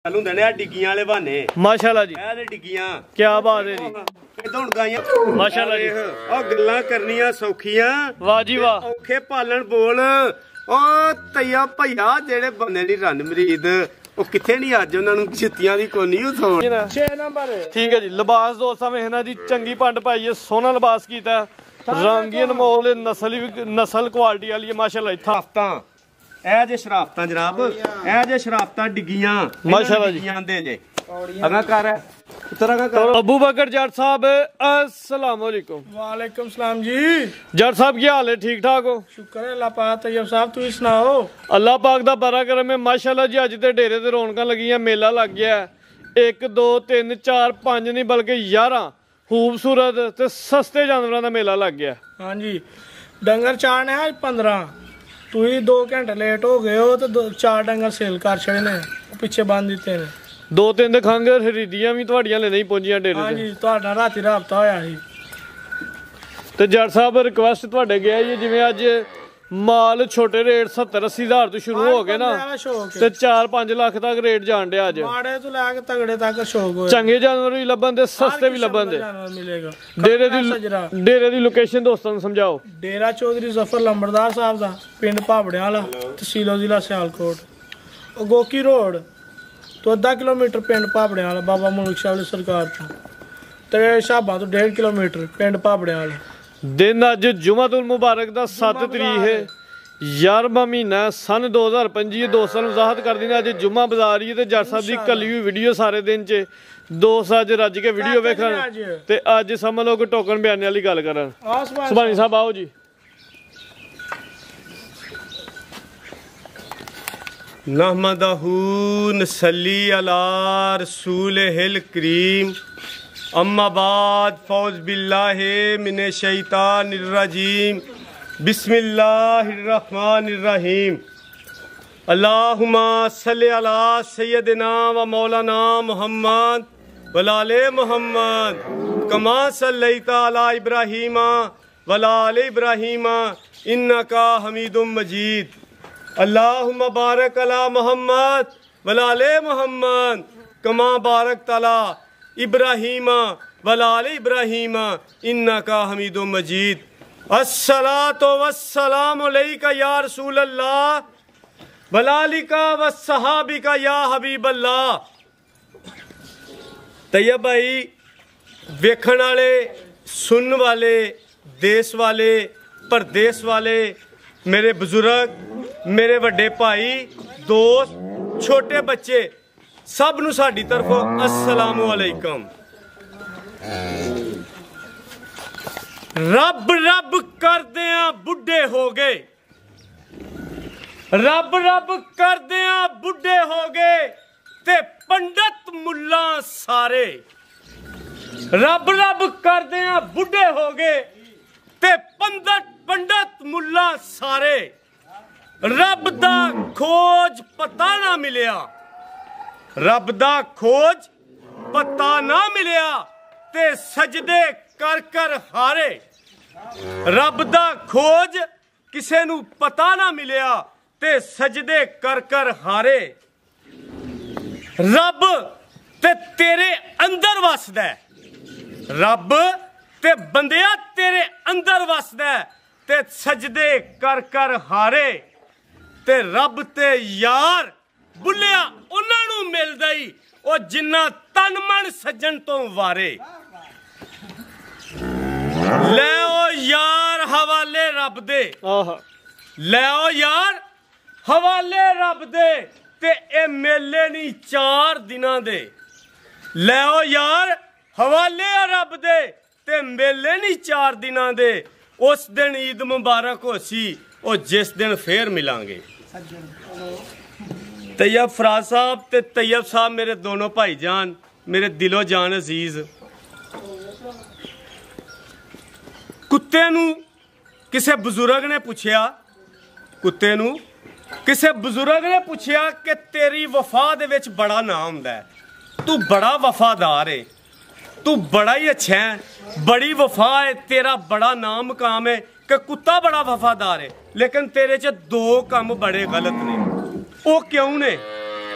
डिग्गियां वाले बहाने माशाल्लाह जी डिग्गियां क्या बात है जी हुण गाइयां माशाल्लाह जी गल्लां करनियां सौखियां वाह जी वाह औखे पालन बोल ओ तैया भैया जेड़े बंदे नी रन मरीद ਉਹ ਕਿੱਥੇ ਨਹੀਂ ਅੱਜ ਉਹਨਾਂ ਨੂੰ ਛਿੱਤੀਆਂ ਦੀ ਕੋਈ ਨਹੀਂ ਉਥੋਂ 6 ਨੰਬਰ ਠੀਕ ਹੈ ਜੀ ਲਿਬਾਸ ਦੋਸਤਾਂ ਵਿੱਚ ਇਹਨਾਂ ਦੀ ਚੰਗੀ ਪੰਡ ਪਾਈ ਹੈ ਸੋਹਣਾ ਲਿਬਾਸ ਕੀਤਾ ਰੰਗੀਨ ਮੋਲ ਨਸਲ ਕੁਆਲਿਟੀ ਵਾਲੀ ਹੈ ਮਾਸ਼ਾਅੱਲਾ ਸ਼ਰਾਫਤਾਂ ਇਹ ਜੇ ਸ਼ਰਾਫਤਾਂ ਜਨਾਬ ਇਹ ਜੇ ਸ਼ਰਾਫਤਾਂ ਡਿੱਗੀਆਂ ਮਾਸ਼ਾਅੱਲਾ ਜੀ ਆਂਦੇ ਜੇ ਅਗਾ ਕਰ ਉਤਰਾ ਕਰ अबू बकर जट साहब अस्सलाम वालेकुम। वालेकुम सलाम जी। जट साहब क्या हाल है ठीक ठाक हो? शुक्र है अल्लाह पाक तैयब साहब तुम सुनाओ। अल्लाह पाक दा बड़ा करम है माशाल्लाह जी अज ते डेरे ते रौनकां लगियां मेला लग गया 1 2 3 4 5 नहीं बल्कि 11 खूबसूरत ते सस्ते जानवरों का मेला लग गया। हाँ जी डंगर चारने है 15 तुम 2 घंटे लेट हो गए हो तो 4 डंगर सेल कर छड़े ने पिछे बंद दिते ने 2-3 खंग खरीदियां भी तुहाडियां ले नहीं पहुंचियां डेरे ते। हां जी तुहाडा राती राबता होया सी ते जट साहब रिक्वेस्ट तुहाडे गया जी जिवें अज माल छोटे रेट 70-80 हज़ार तो शुरू हो गए ना ते 4-5 लाख तक रेट जान दिया अज माड़े तो लैके तगड़े तक शौक हो चंगे जानवर भी लभन दे सस्ते भी लभन दे मिलेगा। डेरे दी लोकेशन दोस्तों समझाओ। डेरा चौधरी जफर लंबरदार साहब दा पिंड भाबड़े वाला तहसील जिला सियालकोट गोकी रोड तो 1/2 किलोमीटर पिंड भाबड़े वाला बाबा मुल्क शाह वाली सरकार तो शाबा तो 1.5 किलोमीटर पिंड भाबड़े वाला। दिन अज जुमातुल मुबारक दा 7 तरीक है 11वां महीना सन 2025 दोस्तों वजाहत कर दी अज जुम्मा बाजार ही जट साहब की कली हुई वीडियो सारे दिन च दोस्त अज रज के वीडियो वेखन ते अज समझ लो कि टोकन बयाने वाली गल करन। सुभानी साहब आओ जी। नहमदहू नसल्ली अला रसूलिहिल करीम अम्मा बाद फौज बिल्लाहि मिनश शैतानिर रजीम बिस्मिल्लाहिर रहमानिर रहीम अल्लाहुम्मा सल्लि अला सय्यदिना व मौलाना मुहम्मद व आले मुहम्मद कमा सल्लैता अला इब्राहीमा व आले इब्राहीमा इन्नका हमीदुम मजीद अल्लाहुम्मा बारक अला मुहम्मद व आले मुहम्मद कमा बारक तला इब्राहीमा व आले इब्राहीमा इन्नका हमीदुम मजीद अस्सलातु वस्सलामु अलैका या रसूल अल्लाह व आलिका व सहाबिका या हबीब अल्लाह। तैयब भाई वेखण वाले सुनने वाले देश वाले परदेश वाले मेरे बुजुर्ग मेरे वड्डे भाई दोस्त छोटे बच्चे सब नूं साडी तरफों अस्सलामु अलैकुम। रब रब करदियां बुढ़े हो गए रब रब करदियां बुढ़े हो गए ते पंडित मुल्ला सारे रब रब करदियां बुढ़े हो गए ते पंडित मुल्ला सारे रब दा खोज पता ना मिलिया रब दा खोज पता ना मिलिया ते सजदे कर कर हारे रब दा खोज किसे नू पता ना मिलिया ते सजदे कर हारे। रब ते तेरे अंदर वसदा रब ते बंदिया तेरे अंदर वसदा ते सजदे कर हारे ते रब ते यार बुलिया उन्हां नूं मिलदा ही ओ जिन्ना तन मन सज्जन तो वारे। ले ओ यार हवाले रब दे ले ओ यार हवाले रब दे ते ए मेले नहीं 4 दिनां दे ले ओ यार हवाले रब दे ते मेले नहीं 4 दिनां दे उस दिन ईद मुबारक हो सी और जिस दिन फिर मिलांगे। तैयब फराज साहब ते तैयब साहब मेरे दोनों भाईजान मेरे दिलो जान अजीज कुत्ते नू किसे बुजुर्ग ने पूछया कुत्ते नू किसे बुजुर्ग ने पूछया कि तेरी वफा दे विच बड़ा नाम हुंदा है तू बड़ा वफादार है तू बड़ा ही अच्छा है बड़ी वफा है तेरा बड़ा नाम मुकाम है कि कुत्ता बड़ा वफादार है लेकिन तेरे च 2 काम बड़े गलत ने। वो क्यों ने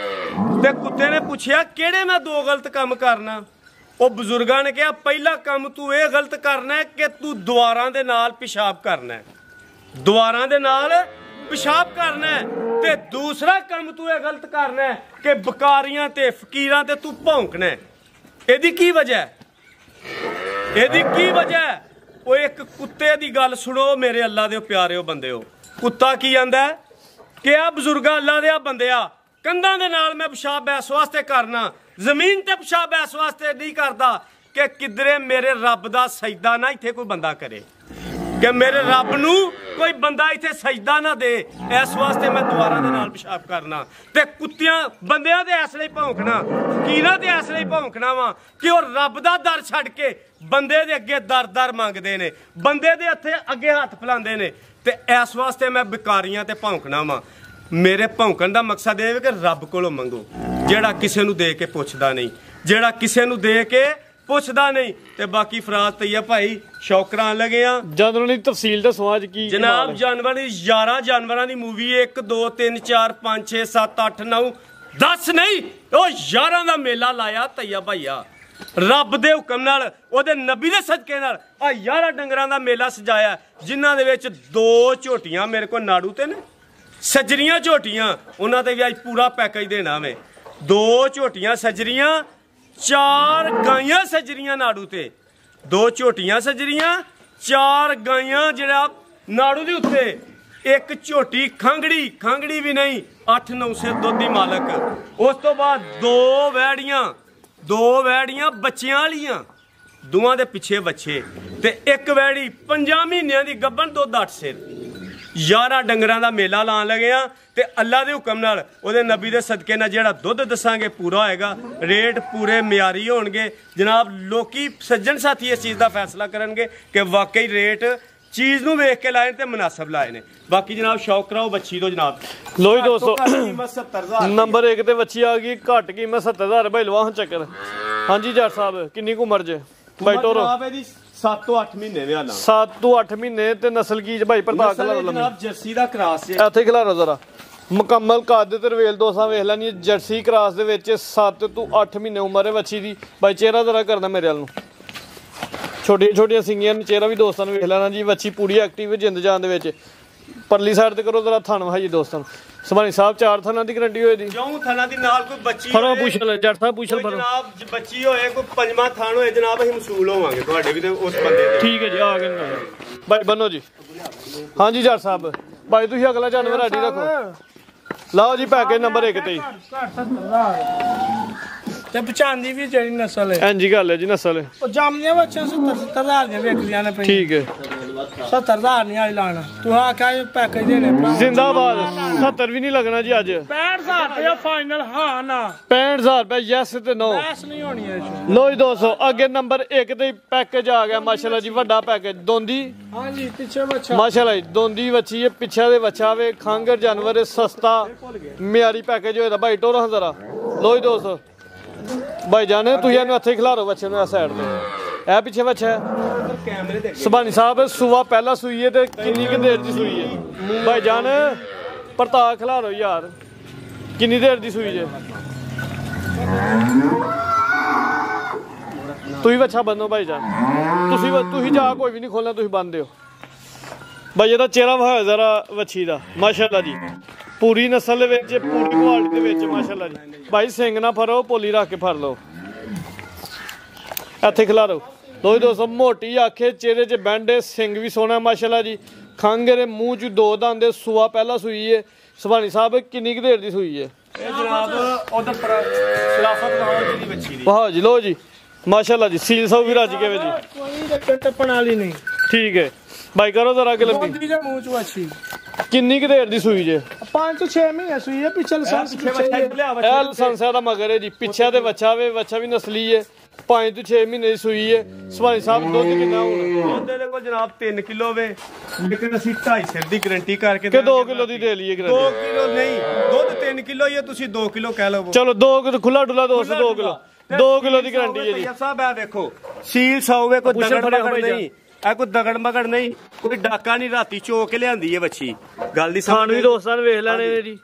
ਤੇ ਕੁੱਤੇ ਨੇ ਪੁੱਛਿਆ ਕਿਹੜੇ ਮੈਂ 2 ਗਲਤ ਕੰਮ ਕਰਨਾ। ਉਹ ਬਜ਼ੁਰਗਾਂ ਨੇ ਕਿਹਾ ਪਹਿਲਾ ਕੰਮ ਤੂੰ ਇਹ ਗਲਤ ਕਰਨਾ ਹੈ ਕਿ ਤੂੰ ਦੁਆਰਾਂ ਦੇ ਨਾਲ ਪਿਸ਼ਾਬ ਕਰਨਾ ਹੈ, ਦੁਆਰਾਂ ਦੇ ਨਾਲ ਪਿਸ਼ਾਬ ਕਰਨਾ ਹੈ। ਤੇ ਦੂਸਰਾ ਕੰਮ ਤੂੰ ਇਹ ਗਲਤ ਕਰਨਾ ਹੈ ਕਿ ਬਕਾਰੀਆਂ ਤੇ ਫਕੀਰਾਂ ਤੇ ਤੂੰ ਭੌਂਕਣਾ ਹੈ। ਇਹਦੀ ਕੀ ਵਜ੍ਹਾ ਹੈ? ਇਹਦੀ ਕੀ ਵਜ੍ਹਾ ਹੈ? ਉਹ ਇੱਕ ਕੁੱਤੇ ਦੀ ਗੱਲ ਸੁਣੋ ਮੇਰੇ ਅੱਲਾ ਦੇ ਪਿਆਰਿਓ ਬੰਦਿਓ। ਕੁੱਤਾ ਕੀ ਆਂਦਾ ਕਿ ਆ ਬਜ਼ੁਰਗਾਂ ਅੱਲਾ ਦੇ ਬੰਦਿਆ, ਕੰਧਾਂ ਦੇ ਨਾਲ ਮੈਂ ਪਿਸ਼ਾਬ ਇਸ ਵਾਸਤੇ ਕਰਨਾ, ਜ਼ਮੀਨ ਤੇ ਪਿਸ਼ਾਬ ਇਸ ਵਾਸਤੇ ਨਹੀਂ ਕਰਦਾ ਕਿ ਕਿਧਰੇ ਮੇਰੇ ਰੱਬ ਦਾ ਸਜਦਾ ਨਾ ਇੱਥੇ ਕੋਈ ਬੰਦਾ ਕਰੇ, ਕਿ ਮੇਰੇ ਰੱਬ ਨੂੰ ਕੋਈ ਬੰਦਾ ਇੱਥੇ ਸਜਦਾ ਨਾ ਦੇ, ਇਸ ਵਾਸਤੇ ਮੈਂ ਦੁਆਰਾਂ ਦੇ ਨਾਲ ਪਿਸ਼ਾਬ ਕਰਨਾ। ਤੇ ਕੁੱਤਿਆਂ ਬੰਦਿਆਂ ਦੇ ਇਸ ਲਈ ਭੌਂਕਣਾ, ਫਕੀਰਾਂ ਦੇ ਇਸ ਲਈ ਭੌਂਕਣਾ ਵਾ ਕਿ ਉਹ ਰੱਬ ਦਾ ਦਰ ਛੱਡ ਕੇ ਬੰਦੇ ਦੇ ਅੱਗੇ ਦਰ ਮੰਗਦੇ ਨੇ, ਬੰਦੇ ਦੇ ਅੱਗੇ ਹੱਥ ਫੈਲਾਉਂਦੇ ਨੇ। ਤੇ ਇਸ ਵਾਸਤੇ ਮੈਂ ਬਿਕਾਰੀਆਂ ਤੇ ਭੌਂਕਣਾ ਵਾ। ਮੇਰੇ ਭੌਂਕਣ ਦਾ ਮਕਸਦ ਇਹ ਹੈ ਕਿ ਰੱਬ ਕੋਲੋਂ ਮੰਗੋ, ਜਿਹੜਾ ਕਿਸੇ ਨੂੰ ਦੇ ਕੇ ਪੁੱਛਦਾ ਨਹੀਂ, ਜਿਹੜਾ ਕਿਸੇ ਨੂੰ ਦੇ ਕੇ ਪੁੱਛਦਾ ਨਹੀਂ। ਤੇ ਬਾਕੀ ਫਰਾਜ਼ ਤਈਆ ਭਾਈ ਸ਼ੌਕਰਾਂ ਲੱਗੇ ਆ। ਜਾਨਵਰਾਂ ਦੀ ਤਫਸੀਲ ਦੱਸੋ ਅੱਜ ਕੀ ਜਨਾਬ ਜਾਨਵਰਾਂ ਦੀ 11 ਜਾਨਵਰਾਂ ਦੀ ਮੂਵੀ 1 2 3 4 5 6 7 8 9 10 ਨਹੀਂ, ਉਹ 11 ਦਾ ਮੇਲਾ ਲਾਇਆ ਤਈਆ ਭਾਈਆ। ਰੱਬ ਦੇ ਹੁਕਮ ਨਾਲ, ਉਹਦੇ ਨਬੀ ਦੇ ਸਦਕੇ ਨਾਲ ਆ 11 ਡੰਗਰਾਂ ਦਾ ਮੇਲਾ ਸਜਾਇਆ, ਜਿਨ੍ਹਾਂ ਦੇ ਵਿੱਚ 2 ਝੋਟੀਆਂ ਮੇਰੇ ਕੋਲ ਨਾੜੂ ਤੇ ਨੇ, ਸੱਜਰੀਆਂ ਝੋਟੀਆਂ, ਉਹਨਾਂ ਤੇ ਵੀ ਅੱਜ ਪੂਰਾ ਪੈਕੇਜ ਦੇਣਾ ਵੇ। 2 ਝੋਟੀਆਂ ਸੱਜਰੀਆਂ, 4 ਗਾਈਆਂ ਸੱਜਰੀਆਂ ਨਾੜੂ ਤੇ, 2 ਝੋਟੀਆਂ ਸੱਜਰੀਆਂ, 4 ਗਾਈਆਂ ਜਿਹੜਾ ਨਾੜੂ ਦੇ ਉੱਤੇ, 1 ਝੋਟੀ ਖਾਂਗੜੀ ਵੀ ਨਹੀਂ, 8-9 ਸਿਰ ਦੁੱਧ ਦੀ ਮਾਲਕ। ਉਸ ਤੋਂ ਬਾਅਦ 2 ਵੈੜੀਆਂ ਬੱਚਿਆਂ ਵਾਲੀਆਂ, ਦੋਵਾਂ ਦੇ ਪਿੱਛੇ ਬੱਚੇ, ਤੇ 1 ਵੈੜੀ 5 ਮਹੀਨਿਆਂ ਦੀ ਗੱਭਣ, ਦੁੱਧ 8 ਸਿਰ। 11 ਡੰਗਰਾਂ ਦਾ ਮੇਲਾ ਲਾਣ ਲੱਗੇ ਆ ਤੇ ਅੱਲਾ ਦੇ ਹੁਕਮ ਨਾਲ, ਉਹਦੇ ਨਬੀ ਦੇ ਸਦਕੇ ਨਾਲ ਜਿਹੜਾ ਦੁੱਧ ਦੱਸਾਂਗੇ ਪੂਰਾ ਹੋਏਗਾ, ਰੇਟ ਪੂਰੇ ਮਿਆਰੀ ਹੋਣਗੇ। ਜਨਾਬ ਲੋਕੀ ਸੱਜਣ ਸਾਥੀ ਇਸ ਚੀਜ਼ ਦਾ ਫੈਸਲਾ ਕਰਨਗੇ ਕਿ ਵਾਕਈ ਰੇਟ ਚੀਜ਼ ਨੂੰ ਵੇਖ ਕੇ ਲਾਏ ਤੇ ਮੁਨਾਸਬ ਲਾਏ ਨੇ। ਬਾਕੀ ਜਨਾਬ ਸ਼ੌਕ ਕਰਾਓ ਬੱਚੀ ਤੋਂ ਜਨਾਬ। ਲੋ ਜੀ ਦੋਸਤੋ, 70,000 ਨੰਬਰ 1 ਤੇ ਬੱਚੀ ਆ ਗਈ, ਘੱਟ ਕੀਮਤ 70,000 ਭਾਈ ਲਵਾ ਚੱਕਰ। ਹਾਂਜੀ ਜੱਟ ਸਾਹਿਬ ਕਿੰਨੀ ਕੁ ਉਮਰ ਜੇ ਭਾਈ ਟੋਰੋ? 7 ਤੋਂ 8 ਮਹੀਨੇ ਵੇ ਆਲਾ। 7 ਤੋਂ 8 ਮਹੀਨੇ। ਤੇ ਨਸਲ ਕੀ ਭਾਈ ਪ੍ਰਤਾਪ ਖਿਲਾਰੋ ਲੰਮੀ? ਜਨਾਬ ਜਰਸੀ ਦਾ ਕ੍ਰਾਸ ਹੈ। ਇੱਥੇ ਖਿਲਾਰੋ ਜ਼ਰਾ ਮੁਕੰਮਲ ਕੱਦ ਤੇ ਰਵੇਲ ਦੋਸਤਾਂ ਵੇਖ ਲੈਣੀ ਜਰਸੀ ਕ੍ਰਾਸ ਦੇ ਵਿੱਚ 7 ਤੋਂ 8 ਮਹੀਨੇ ਉਮਰ ਹੈ ਬੱਚੀ ਦੀ। ਭਾਈ ਚਿਹਰਾ ਜ਼ਰਾ ਕਰਦਾ ਮੇਰੇ ਵੱਲ ਨੂੰ, ਛੋਟੀਆਂ ਸਿੰਗੀਆਂ ਨੇ, ਚਿਹਰਾ ਵੀ ਦੋਸਤਾਂ ਨੂੰ ਵੇਖ ਲੈਣਾ ਜੀ। ਬੱਚੀ ਪੂਰੀ ਐਕਟਿਵ ਜਿੰਦ ਜਾਨ ਦੇ ਵਿੱਚ। ਪਰਲੀ ਸਾਈਡ ਤੇ ਕਰੋ ਜ਼ਰਾ ਥਣ ਭਾਈ ਦੋਸਤਾਂ ਨੂੰ। ਸਮਾਨੀ ਸਾਹਿਬ 4 ਥਣਾਂ ਦੀ ਗਰੰਟੀ ਹੋਏ ਦੀ। ਕਿਉਂ ਥਣਾਂ ਦੀ ਨਾਲ ਕੋਈ ਬੱਚੀ ਫਰੋ ਪੁੱਛ ਲੈ ਜੱਟ ਸਾਹਿਬ, ਪੁੱਛ ਲੈ ਜਨਾਬ ਬੱਚੀ ਹੋਏ ਕੋਈ 5ਵਾਂ ਥਣ ਹੋਏ ਜਨਾਬ, ਅਸੀਂ ਮਸੂਲ ਹੋਵਾਂਗੇ ਤੁਹਾਡੇ ਵੀ ਤੇ ਉਸ ਬੰਦੇ ਦੇ। ਠੀਕ ਹੈ ਜੀ, ਆ ਗਏ ਭਾਈ ਬੰਨੋ ਜੀ। ਹਾਂਜੀ ਜੱਟ ਸਾਹਿਬ ਭਾਈ ਤੁਸੀਂ ਅਗਲਾ ਜਾਨਵਰ ਰੈਡੀ ਰੱਖੋ। ਲਓ ਜੀ ਪੈਕੇਜ ਨੰਬਰ 1 ਤੇ ਤੇ 95 ਵੀ ਜਿਹੜੀ ਨਸਲ ਹੈ, ਇੰਜੀ ਗੱਲ ਹੈ ਜੀ ਨਸਲ। ਉਹ ਜਾਮਨੀਆਂ ਬੱਚੇ 70,000 ਦੀਆਂ ਵੇਚਦੀਆਂ ਨੇ ਪਈ। ਠੀਕ ਹੈ 70,000 ਨਹੀਂ ਆਈ ਲਾਣਾ, ਤੂੰ ਆਖਿਆ ਪੈਕੇਜ ਦੇਣੇ ਭਰਾ। ਜ਼ਿੰਦਾਬਾਦ। 70 ਵੀ ਨਹੀਂ ਲੱਗਣਾ ਜੀ ਅੱਜ। 65,000 ਰੁਪਏ ਫਾਈਨਲ। ਹਾਂ ਨਾ 65,000 ਰੁਪਏ ਯੈਸ ਤੇ ਨੋ। ਬੈਸ ਨਹੀਂ ਹੋਣੀ ਇਹ। ਲੋ ਜੀ ਦੋਸਤੋ ਅੱਗੇ ਨੰਬਰ 1 ਤੇ ਪੈਕੇਜ ਆ ਗਿਆ ਮਾਸ਼ਾਅੱਲਾ ਜੀ, ਵੱਡਾ ਪੈਕੇਜ। ਦੋਂਦੀ ਹਾਂਜੀ ਪਿੱਛੇ ਬੱਚਾ ਮਾਸ਼ਾਅੱਲਾ ਜੀ, ਦੋਂਦੀ ਬੱਚੀ ਹੈ, ਪਿੱਛੇ ਦੇ ਬੱਚਾ ਵੇ, ਖਾਂਗਰ ਜਾਨਵਰ ਹੈ, ਸਸਤਾ ਮਿਆਰੀ ਪੈਕੇਜ ਹੋਏਦਾ ਭਾਈ ਟੋਰੋ ਜ਼ਰਾ। ਲੋ ਜੀ ਦੋਸਤੋ ਭਾਈ ਜਾਨੇ ਤੁਸੀਂ ਇਹਨੂੰ ਇੱਥੇ ਖਿਲਾਰੋ ਬੱਚੇ ਨੂੰ, ਇਸ ਸਾਈਡ ਤੇ ਇਹ ਪਿੱਛੇ ਬੱਚਾ ਹੈ। ਸੁਭਾਨੀ ਸਾਹਿਬ ਸੂਆ ਪਹਿਲਾ ਸੂਈ ਹੈ ਤੇ ਕਿੰਨੀ ਕੁ ਦੇਰ ਦੀ ਸੂਈ ਹੈ ਭਾਈ ਜਾਨ? ਪਰਤਾ ਖਿਲਾਰੋ ਯਾਰ, ਕਿੰਨੀ ਦੇਰ ਦੀ ਸੂਈ ਜੇ? ਤੁਸੀਂ ਬੱਚਾ ਬੰਨੋ ਭਾਈ ਜਾਨ, ਤੁਸੀਂ ਜਾ ਕੋਈ ਵੀ ਨਹੀਂ ਖੋਲਣਾ, ਤੁਸੀਂ ਬੰਨ ਦਿਓ ਭਾਈ। ਇਹਦਾ ਚਿਹਰਾ ਵਿਖਾਓ ਜ਼ਰਾ ਵੱਛੀ ਦਾ, ਮਾਸ਼ਾਅੱਲਾ ਜੀ ਪੂਰੀ ਨਸਲ ਦੇ ਵਿੱਚ, ਪੂਰੀ ਕੁਆਲਿਟੀ ਦੇ ਵਿੱਚ ਮਾਸ਼ਾਅੱਲਾ ਜੀ। ਭਾਈ ਸਿੰਘ ਨਾ ਫੜੋ, ਪੋਲੀ ਰੱਖ ਕੇ ਫੜ ਲਓ, ਇੱਥੇ ਖਿਲਾਰੋ। ਲੋ ਦੋਸਤੋ ਮੋਟੀ ਆਖੇ, ਚਿਹਰੇ 'ਚ ਬੈਂਡੇ, ਸਿੰਘ ਵੀ ਸੋਹਣਾ ਮਾਸ਼ਾਅੱਲਾ ਜੀ। ਖੰਘ ਦੇ ਮੂੰਹ 'ਚ 2 ਦੰਦ, ਸੂਆ ਪਹਿਲਾ ਸੂਈ ਹੈ। ਸੁਭਾਨੀ ਸਾਹਿਬ ਕਿੰਨੀ ਕੁ ਦੇਰ ਦੀ ਸੂਈ ਹੈ? ਇਹ ਜਨਾਬ ਉਧਰ ਖਿਲਾਫਤ ਨਾਲ ਦੀ ਬੱਚੀ ਦੀ। ਵਾਹ ਜੀ ਲੋ ਜੀ ਮਾਸ਼ਾਅੱਲਾ ਜੀ, ਸੀਲ ਸੌ ਵੀ ਰੱਜ ਗਏ ਜੀ। ਕੋਈ ਟੱਪਣ ਵਾਲੀ ਨਹੀਂ। ਠੀਕ ਹੈ ਭਾਈ ਕਰੋ ਜ਼ਰਾ ਅੱਗੇ ਲੰਬੀ। ਦੋਂਦੀ ਦੇ ਮੂੰਹ 'ਚ ਵੱਛੀ। ਕਿੰਨੀ ਕੁ ਦੇਰ ਦੀ ਸੂਈ ਜੇ? 5 ਤੋਂ 6 ਮਹੀਨੇ ਸੂਈ ਹੈ। ਪਿੱਛੇ ਲਾਇਸੈਂਸ ਇਹ ਲਾਇਸੈਂਸ ਦਾ ਮਗਰ ਹੈ ਜੀ, ਪਿੱਛੇ ਦੇ ਬੱਚਾ ਵੇ, ਬੱਚਾ ਵੀ ਨਸਲੀ ਹੈ। 5 ਤੋਂ 6 ਮਹੀਨੇ ਦੀ ਸੂਈ ਹੈ। ਸੁਭਾਨੀ ਸਾਹਿਬ ਦੁੱਧ ਕਿੰਨਾ ਹੁਣ? ਦੁੱਧ ਦੇ ਕੋਲ ਜਨਾਬ 3 ਕਿਲੋ ਵੇ, ਲੇਕਿਨ ਅਸੀਂ 2.5 ਸਿਰ ਦੀ ਗਰੰਟੀ ਕਰਕੇ ਕਿ 2 ਕਿਲੋ ਦੀ ਦੇ ਲਈਏ ਗਰੰਟੀ? 2 ਕਿਲੋ ਨਹੀਂ, ਦੁੱਧ 3 ਕਿਲੋ ਹੀ ਹੈ, ਤੁਸੀਂ 2 ਕਿਲੋ ਕਹਿ ਲਓ। ਚਲੋ 2 ਖੁੱਲਾ ਡੁੱਲਾ ਦੋਸਤ, 2 ਕਿਲੋ 2 ਕਿਲੋ ਦੀ ਗਰੰਟੀ ਹੈ ਜੀ। ਸਾਹਿਬ ਆ ਵੇਖੋ ਸੀਲ 100 ਵੇ, ਕੋਈ ਦਗੜ ਮਗੜ ਨਹੀਂ, ਇਹ ਕੋਈ ਦਗੜ ਮਗੜ ਨਹੀਂ, ਕੋਈ ਡਾਕਾ ਨਹੀਂ, ਰਾਤੀ ਚੋ ਕੇ ਲਿਆਂਦੀ ਹੈ ਬੱਚੀ। ਗੱਲ ਦੀ ਖਾਣ ਵੀ ਦੋਸਤਾਂ ਨੇ ਵੇਖ ਲੈਣੇ ਨੇ ਜੀ।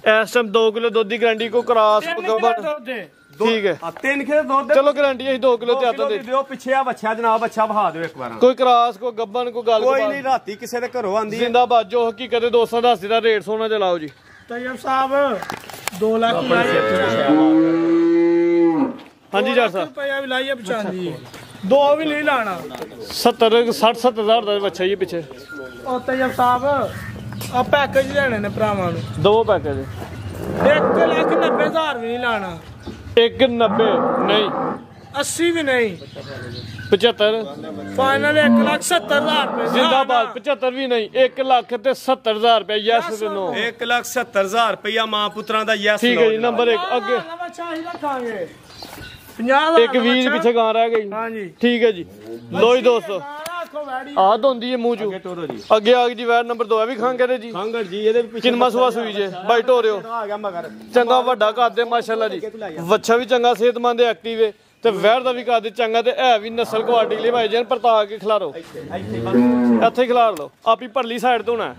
ਇਸ ਟਾਈਮ 2 ਕਿਲੋ ਦੁੱਧ ਦੀ ਗਾਰੰਟੀ ਕੋ ਕਰਾਸ ਗੱਬਣ ਠੀਕ ਹੈ 3 ਕਿਲੋ ਦੁੱਧ ਚਲੋ ਗਾਰੰਟੀ ਅਸੀਂ 2 ਕਿਲੋ ਤੇ ਆਤਾ ਦੇ ਦਿਓ ਪਿੱਛੇ ਆ ਬੱਚਾ ਜਨਾਬ ਅੱਛਾ ਵਹਾ ਦਿਓ ਇੱਕ ਵਾਰ ਕੋਈ ਕਰਾਸ ਕੋ ਗੱਬਣ ਕੋ ਗੱਲ ਕੋਈ ਨਹੀਂ ਰਾਤੀ ਕਿਸੇ ਦੇ ਘਰੋਂ ਆਂਦੀ ਜ਼ਿੰਦਾਬਾਦ ਜੋ ਹਕੀਕਤ ਦੋਸਤਾਂ ਦਾ ਹੱਸੀ ਦਾ ਰੇਟ ਸੋਨਾ ਚਲਾਓ ਜੀ ਤੈਯਬ ਸਾਹਿਬ 2 ਲੱਖ ਹਾਂਜੀ ਜੱਟ ਸਾਹਿਬ ਰੁਪਇਆ ਵੀ ਲਾਈਏ 95 ਦੋ ਵੀ ਨਹੀਂ ਲਾਣਾ 70 60 ਹਜ਼ਾਰ ਦਾ ਬੱਚਾ ਜੀ ਪਿੱਛੇ ਉਹ ਤੈਯਬ ਸਾਹਿਬ ਆ ਪੈਕੇਜ ਲੈਣੇ ਨੇ ਭਰਾਵਾਂ ਨੂੰ ਦੋ ਪੈਕੇਜ 1,90,000 ਵੀ ਨਹੀਂ ਲਾਣਾ 190 ਨਹੀਂ 80 ਵੀ ਨਹੀਂ 75 ਫਾਈਨਲ 1,70,000 ਰੁਪਏ ਜ਼ਿੰਦਾਬਾਦ 75 ਵੀ ਨਹੀਂ 1,70,000 ਰੁਪਏ ਯੈਸ ਤੇ ਨੋ 1,70,000 ਰੁਪਇਆ ਮਾਂ ਪੁੱਤਰਾਂ ਦਾ ਯੈਸ ਠੀਕ ਹੈ ਜੀ ਨੰਬਰ 1 ਅੱਗੇ ਬੱਚਾ ਹੀ ਰੱਖਾਂਗੇ 50 ਇੱਕ 20 ਪਿੱਛੇ ਗਾਂ ਰਹਿ ਗਈ ਹਾਂਜੀ ਠੀਕ ਹੈ ਜੀ ਲੋ ਜੀ ਦੋਸਤੋ ਆਖੋ ਵੈੜੀ ਆਹ ਹੁੰਦੀ ਹੈ ਮੂੰਹ ਚੋਂ ਅੱਗੇ ਆ ਗਈ ਜੀ ਵੈਰ ਨੰਬਰ 2 ਵੀ ਖਾਂਗੇ ਤੇ ਜੀ ਖਾਂਗੜ ਜੀ ਇਹਦੇ ਪਿੱਛੇ ਕਿੰਨਾ ਸੁਆ ਸੂਈ ਜੇ ਬਾਈ ਢੋਰਿਓ ਆ ਗਿਆ ਮਗਰ ਚੰਗਾ ਵੱਡਾ ਕੱਦ ਹੈ ਮਾਸ਼ਾਅੱਲਾ ਜੀ ਵੱਛਾ ਵੀ ਚੰਗਾ ਸਿਹਤਮੰਦ ਹੈ ਐਕਟਿਵ ਹੈ ਤੇ ਵੈਰ ਦਾ ਵੀ ਕੱਦ ਚੰਗਾ ਤੇ ਹੈ ਵੀ ਨਸਲ ਕੁਆਲਿਟੀ ਲਈ ਭਾਈ ਜਾਨ ਪਰਤਾ ਕੇ ਖਿਲਾਰੋ ਇੱਥੇ ਖਿਲਾਰ ਲਓ ਆਪੀ ਭਰਲੀ ਸਾਈਡ ਤੋਂ ਨਾ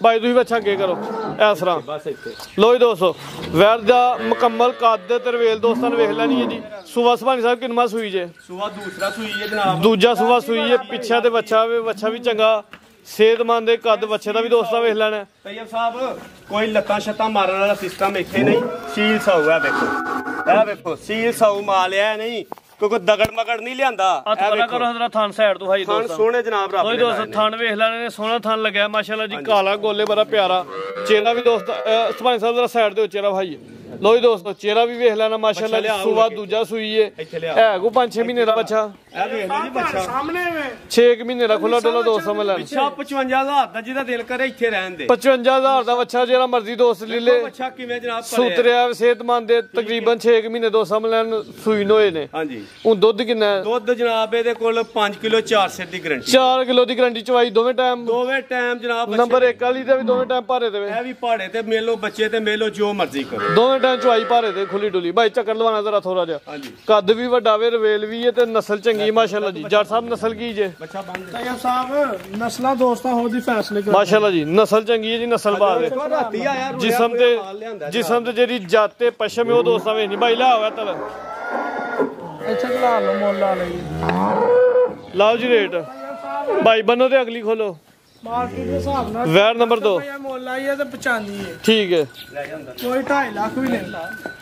ਭਾਈ ਤੁਸੀਂ ਬੱਚਾ ਅੱਗੇ ਕਰੋ ਇਸ ਤਰ੍ਹਾਂ ਬਸ ਇੱਥੇ ਲੋ ਜੀ ਦੋਸਤੋ ਵੈਰ ਦਾ ਮੁਕੰਮਲ ਕੱਦ ਤਰਵੇਲ ਦੋਸਤਾਂ ਨੇ ਵੇਖ ਲੈਣੀ ਹੈ ਜੀ ਸੁਬਾ ਸੁਭਾਨੀ ਸਾਹਿਬ ਕਿੰਨਾ ਸੂਈ ਜੇ ਸੂਆ ਦੂਸਰਾ ਸੂਈ ਹੈ ਜਨਾਬ ਦੂਜਾ ਸੁਬਾ ਸੂਈ ਹੈ ਪਿੱਛਾ ਤੇ ਬੱਚਾ ਵੀ ਚੰਗਾ ਸਿਹਤਮੰਦ ਦੇ ਕੱਦ ਬੱਚੇ ਦਾ ਵੀ ਦੋਸਤਾਂ ਵੇਖ ਲੈਣਾ ਤੈਯਬ ਸਾਹਿਬ ਕੋਈ ਲੱਤਾਂ ਛੱਤਾਂ ਮਾਰਨ ਵਾਲਾ ਸਿਸਟਮ ਇੱਥੇ ਨਹੀਂ ਸੀਲ ਸਾਊ ਹੈ ਵੇਖੋ ਇਹ ਵੇਖੋ ਸੀਲ ਸਾਊ ਮਾਲ ਹੈ ਨਹੀਂ ਕੋਈ ਦਗੜ ਮਗੜ ਨਹੀਂ ਲਿਆਂਦਾ ਹੱਥ ਬਣਾ ਕਰੋ ਹਜ਼ਰਾ ਥਾਨ ਸਾਈਡ ਤੋਂ ਹਾਈ ਥਣ ਦੋਸਤਾਂ ਸੋਹਣੇ ਜਨਾਬ ਰੱਬ ਕੋਈ ਦੋਸਤ ਥਾਨ ਵੇਖ ਲੈਣੇ ਨੇ ਸੋਹਣਾ ਥਾਨ ਲੱਗਿਆ ਮਾਸ਼ਾਅੱਲਾ ਜੀ ਕਾਲਾ ਗੋਲੇ ਬੜਾ ਪਿਆਰਾ ਚਿਹਰਾ ਵੀ ਦੋਸਤ ਸੁਭਾਨੀ ਸਾਹਿਬ ਦਾ ਸਾਈਡ ਤੇ ਚਿਹਰਾ ਭਾਈ ਲੋ ਜੀ ਦੋਸਤੋ ਚਿਹਰਾ ਵੀ ਵੇਖ ਲੈਣਾ ਮਾਸ਼ਾਅੱਲਾ ਜੀ ਸੁਬਾ ਦੂਜਾ ਸੂਈ ਹੈ ਹੈ ਕੋ 5-6 ਮਹੀਨੇ ਦਾ ਬੱਚਾ ਇਹ ਵੇਖ ਲਓ ਜੀ ਬੱਚਾ ਸਾਹਮਣੇ ਵੇ 6 ਮਹੀਨੇ ਦਾ ਖੁੱਲਾ ਡੁੱਲਾ ਦੋਸਤ ਸਮਝ ਲੈਣ ਬੱਚਾ 55000 ਦਾ ਜਿਹਦਾ ਦਿਲ ਕਰੇ ਇੱਥੇ ਰਹਿਣ ਦੇ 55000 ਦਾ ਬੱਚਾ ਜਿਹੜਾ ਮਰਜ਼ੀ ਦੋਸਤ ਲੈ ਲੇ ਬੱਚਾ ਕਿਵੇਂ ਜਨਾਬ ਸੂਤਰਿਆ ਸਿਹਤਮੰਦ ਦੇ ਤਕਰੀਬਨ 6 ਮਹੀਨੇ ਦੋਸਤ ਸਮਝ ਲੈਣ ਸੂਈ ਹੋਏ ਨੇ ਹਾਂਜੀ ਹੁਣ ਦੁੱਧ ਕਿੰਨਾ ਹੈ ਦੁੱਧ ਜਨਾਬ ਇਹਦੇ ਕੋਲ 5 ਕਿਲੋ 4 ਸਿਰ ਦੀ ਗਰੰਟੀ 4 ਕਿਲੋ ਦੀ ਗਰੰਟੀ ਚਵਾਈ ਦੋਵੇਂ ਟਾਈਮ ਦੋਵੇਂ ਟਾਈਮ ਜਨਾਬ ਨੰਬਰ 1 ਵਾਲੀ ਤੇ ਵੀ ਦੋਵੇਂ ਟਾਈਮ ਭਾਰੇ ਦੇਵੇ ਇਹ ਵੀ ਪਹਾੜੇ ਤੇ ਮੇਲੋ ਬੱਚੇ ਤੇ ਮੇਲੋ ਜੋ ਮਰਜ਼ੀ ਕਰੋ ਦੋਵੇਂ ਟਾਈਮ ਚਵਾਈ ਭਾਰੇ ਦੇ ਖੁੱਲੀ ਡੁੱਲੀ ਭਾਈ ਚੱਕਰ ਲਵਾਣਾ ਜ਼ਰਾ ਥੋੜਾ ਜਿਹਾ ਹਾਂਜੀ ਕੱਦ ਵੀ ਵੱਡਾ ਵੇ ਰਵੇਲ ਵੀ ਹੈ ਤੇ ਨਸਲ ਚੰਗੀ ਮਾਸ਼ਾਅੱਲਾ ਜੀ ਜੱਟ ਸਾਹਿਬ ਨਸਲ ਕੀ ਜੇ ਬੱਚਾ ਬੰਦ ਤੈਯਬ ਸਾਹਿਬ ਨਸਲਾਂ ਦੋਸਤਾਂ ਹੋਰ ਦੀ ਫੈਸਲੇ ਕਰੋ ਮਾਸ਼ਾਅੱਲਾ ਜੀ ਨਸਲ ਚੰਗੀ ਹੈ ਜੀ ਨਸਲ ਬਾਦ ਹੈ ਰਾਤੀ ਆਇਆ ਜਿਸਮ ਤੇ ਜਿਹੜੀ ਜਾਤ ਤੇ ਪਸ਼ਮ ਹੈ ਉਹ ਦੋਸਤਾਂ ਵੇ ਨਹੀਂ ਭਾਈ ਲਾ ਹੋਇਆ ਤਲ ਇੱਥੇ ਖਲਾ ਲਓ ਮੁੱਲ ਲਾ ਲਈ ਲਾਓ ਜੀ ਰੇਟ ਭਾਈ ਬੰਨੋ ਤੇ ਅਗਲੀ ਖੋਲੋ ਮਾਰਕੀਟ ਦੇ ਹਿਸਾਬ ਨਾਲ ਵੈਰ ਨੰਬਰ 2 ਰੁਪਇਆ ਮੁੱਲ ਆਈ ਹੈ ਤੇ 95 ਹੈ ਠੀਕ ਹੈ ਕੋਈ 2.5 ਲੱਖ ਵੀ ਨਹੀਂ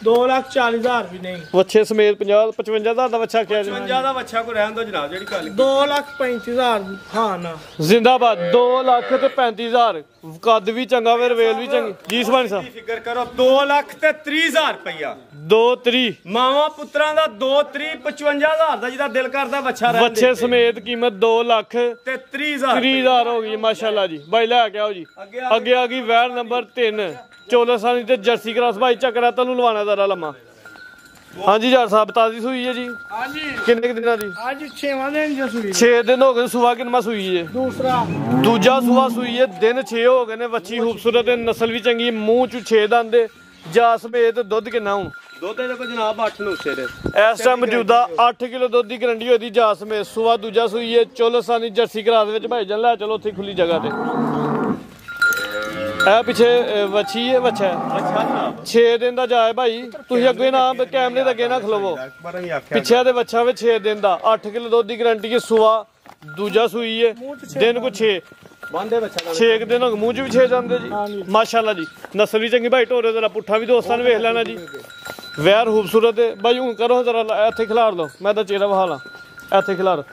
2,40,000 ਵੀ ਨਹੀਂ ਵੱਛੇ ਸਮੇਤ 55,000 ਦਾ ਵੱਛਾ ਕਿਹਾ ਜੀ 55 ਦਾ ਬੱਚਾ ਕੋ ਰਹਿਣ ਦੋ ਜਨਾਬ ਜਿਹੜੀ ਗੱਲ 2,35,000 ਹਾਂ ਨਾ ਜ਼ਿੰਦਾਬਾਦ 2,35,000 ਕੱਦ ਵੀ ਚੰਗਾ ਵੇ ਰਵੇਲ ਵੀ ਚੰਗੀ ਜੀ ਸੁਭਾਨੀ ਸਾਹਿਬ ਫਿਕਰ ਕਰੋ 2,30,000 ਰੁਪਇਆ 2-3 ਮਾਵਾਂ ਪੁੱਤਰਾਂ ਦਾ 2,55,000 ਦਾ ਜਿਹਦਾ ਦਿਲ ਕਰਦਾ ਬੱਚਾ ਰਹਿਣ ਵੱਛੇ ਸਮੇਤ ਕੀਮਤ 2,30,000 ਤੇ 30,000 30,000 ਹੋ ਗਈ ਮਾਸ਼ਾਅੱਲਾ ਜੀ ਭਾਈ ਲੈ ਕੇ ਆਓ ਜੀ ਅੱਗੇ ਆ ਗਈ ਵੈਰ ਨੰਬਰ 3 ਚੋਲਸਾਨੀ ਤੇ ਜਰਸੀ ਕਰਾਸ ਭਾਈ ਚੱਕਰਾ ਤੁਹਾਨੂੰ ਲਵਾਣਾ ਜ਼ਰਾ ਲੰਮਾ ਹਾਂਜੀ ਜੱਟ ਸਾਹਿਬ ਤਾਜ਼ੀ ਸੂਈ ਹੈ ਜੀ ਹਾਂਜੀ ਕਿੰਨੇ ਕੁ ਦਿਨਾਂ ਦੀ ਅੱਜ 6ਵਾਂ ਦਿਨ ਜਸੂਰੀ 6 ਦਿਨ ਹੋ ਗਏ ਸੁਆ ਕਿੰਨਾ ਸੂਈ ਹੈ ਦੂਸਰਾ ਦੂਜਾ ਸੁਆ ਸੂਈ ਹੈ ਦਿਨ 6 ਹੋ ਗਏ ਨੇ ਵੱਛੀ ਖੂਬਸੂਰਤ ਹੈ ਨਸਲ ਵੀ ਚੰਗੀ ਮੂੰਹ ਚ 6 ਦੰਦ ਜਾ ਸਮੇਤ ਦੁੱਧ ਕਿੰਨਾ ਹੁਣ ਦੁੱਧ ਦੇ ਕੋ ਜਨਾਬ 8 ਨੂੰ ਉਸੇ ਦੇ ਇਸ ਟਾਈਮ ਮੌਜੂਦਾ 8 ਕਿਲੋ ਦੁੱਧ ਦੀ ਗਰੰਟੀ ਹੋਈ ਦੀ ਜਾ ਸਮੇਤ ਸੁਆ ਦੂਜਾ ਸੂਈ ਹੈ ਚੋਲਸਾਨੀ ਜਰਸੀ ਕਰਾਸ ਵਿੱਚ ਭਾਈ ਜਾਨ ਲੈ ਚਲੋ ਉੱਥੇ ਖੁੱਲੀ ਜਗ੍ਹਾ ਤੇ ਇਹ ਪਿੱਛੇ ਵੱਛੀ ਹੈ ਵੱਛਾ ਅੱਛਾ ਜਨਾਬ 6 ਦਿਨ ਦਾ ਜਾਏ ਭਾਈ ਤੁਸੀਂ ਅੱਗੇ ਨਾ ਕੈਮਰੇ ਦੇ ਅੱਗੇ ਨਾ ਖਲੋਵੋ ਪਿੱਛੇ ਦੇ ਵੱਛਾ ਵਿੱਚ 6 ਦਿਨ ਦਾ 8 ਕਿਲੋ ਦੁੱਧ ਦੀ ਗਰੰਟੀ ਹੈ ਸੁਆ ਦੂਜਾ ਸੂਈ ਹੈ ਦਿਨ ਕੋ 6 ਬੰਦੇ ਬੱਚਾ ਦਾ 6 ਦਿਨ ਹੋ ਗਏ ਮੂੰਹ ਚ ਵੀ 6 ਜਾਂਦੇ ਜੀ ਮਾਸ਼ਾਅੱਲਾ ਜੀ ਨਸਲ ਵੀ ਚੰਗੀ ਭਾਈ ਢੋਰੇ ਜ਼ਰਾ ਪੁੱਠਾ ਵੀ ਦੋਸਤਾਂ ਨੇ ਵੇਖ ਲੈਣਾ ਜੀ ਵੈਰ ਖੂਬਸੂਰਤ ਹੈ ਭਾਈ ਹੁਣ ਕਰੋ ਜ਼ਰਾ ਇੱਥੇ ਖਿਲਾਰ ਲਓ ਮੈਂ ਤਾਂ ਚਿਹਰਾ ਵਹਾ ਲਾਂ ਇੱਥੇ ਖਿਲਾਰ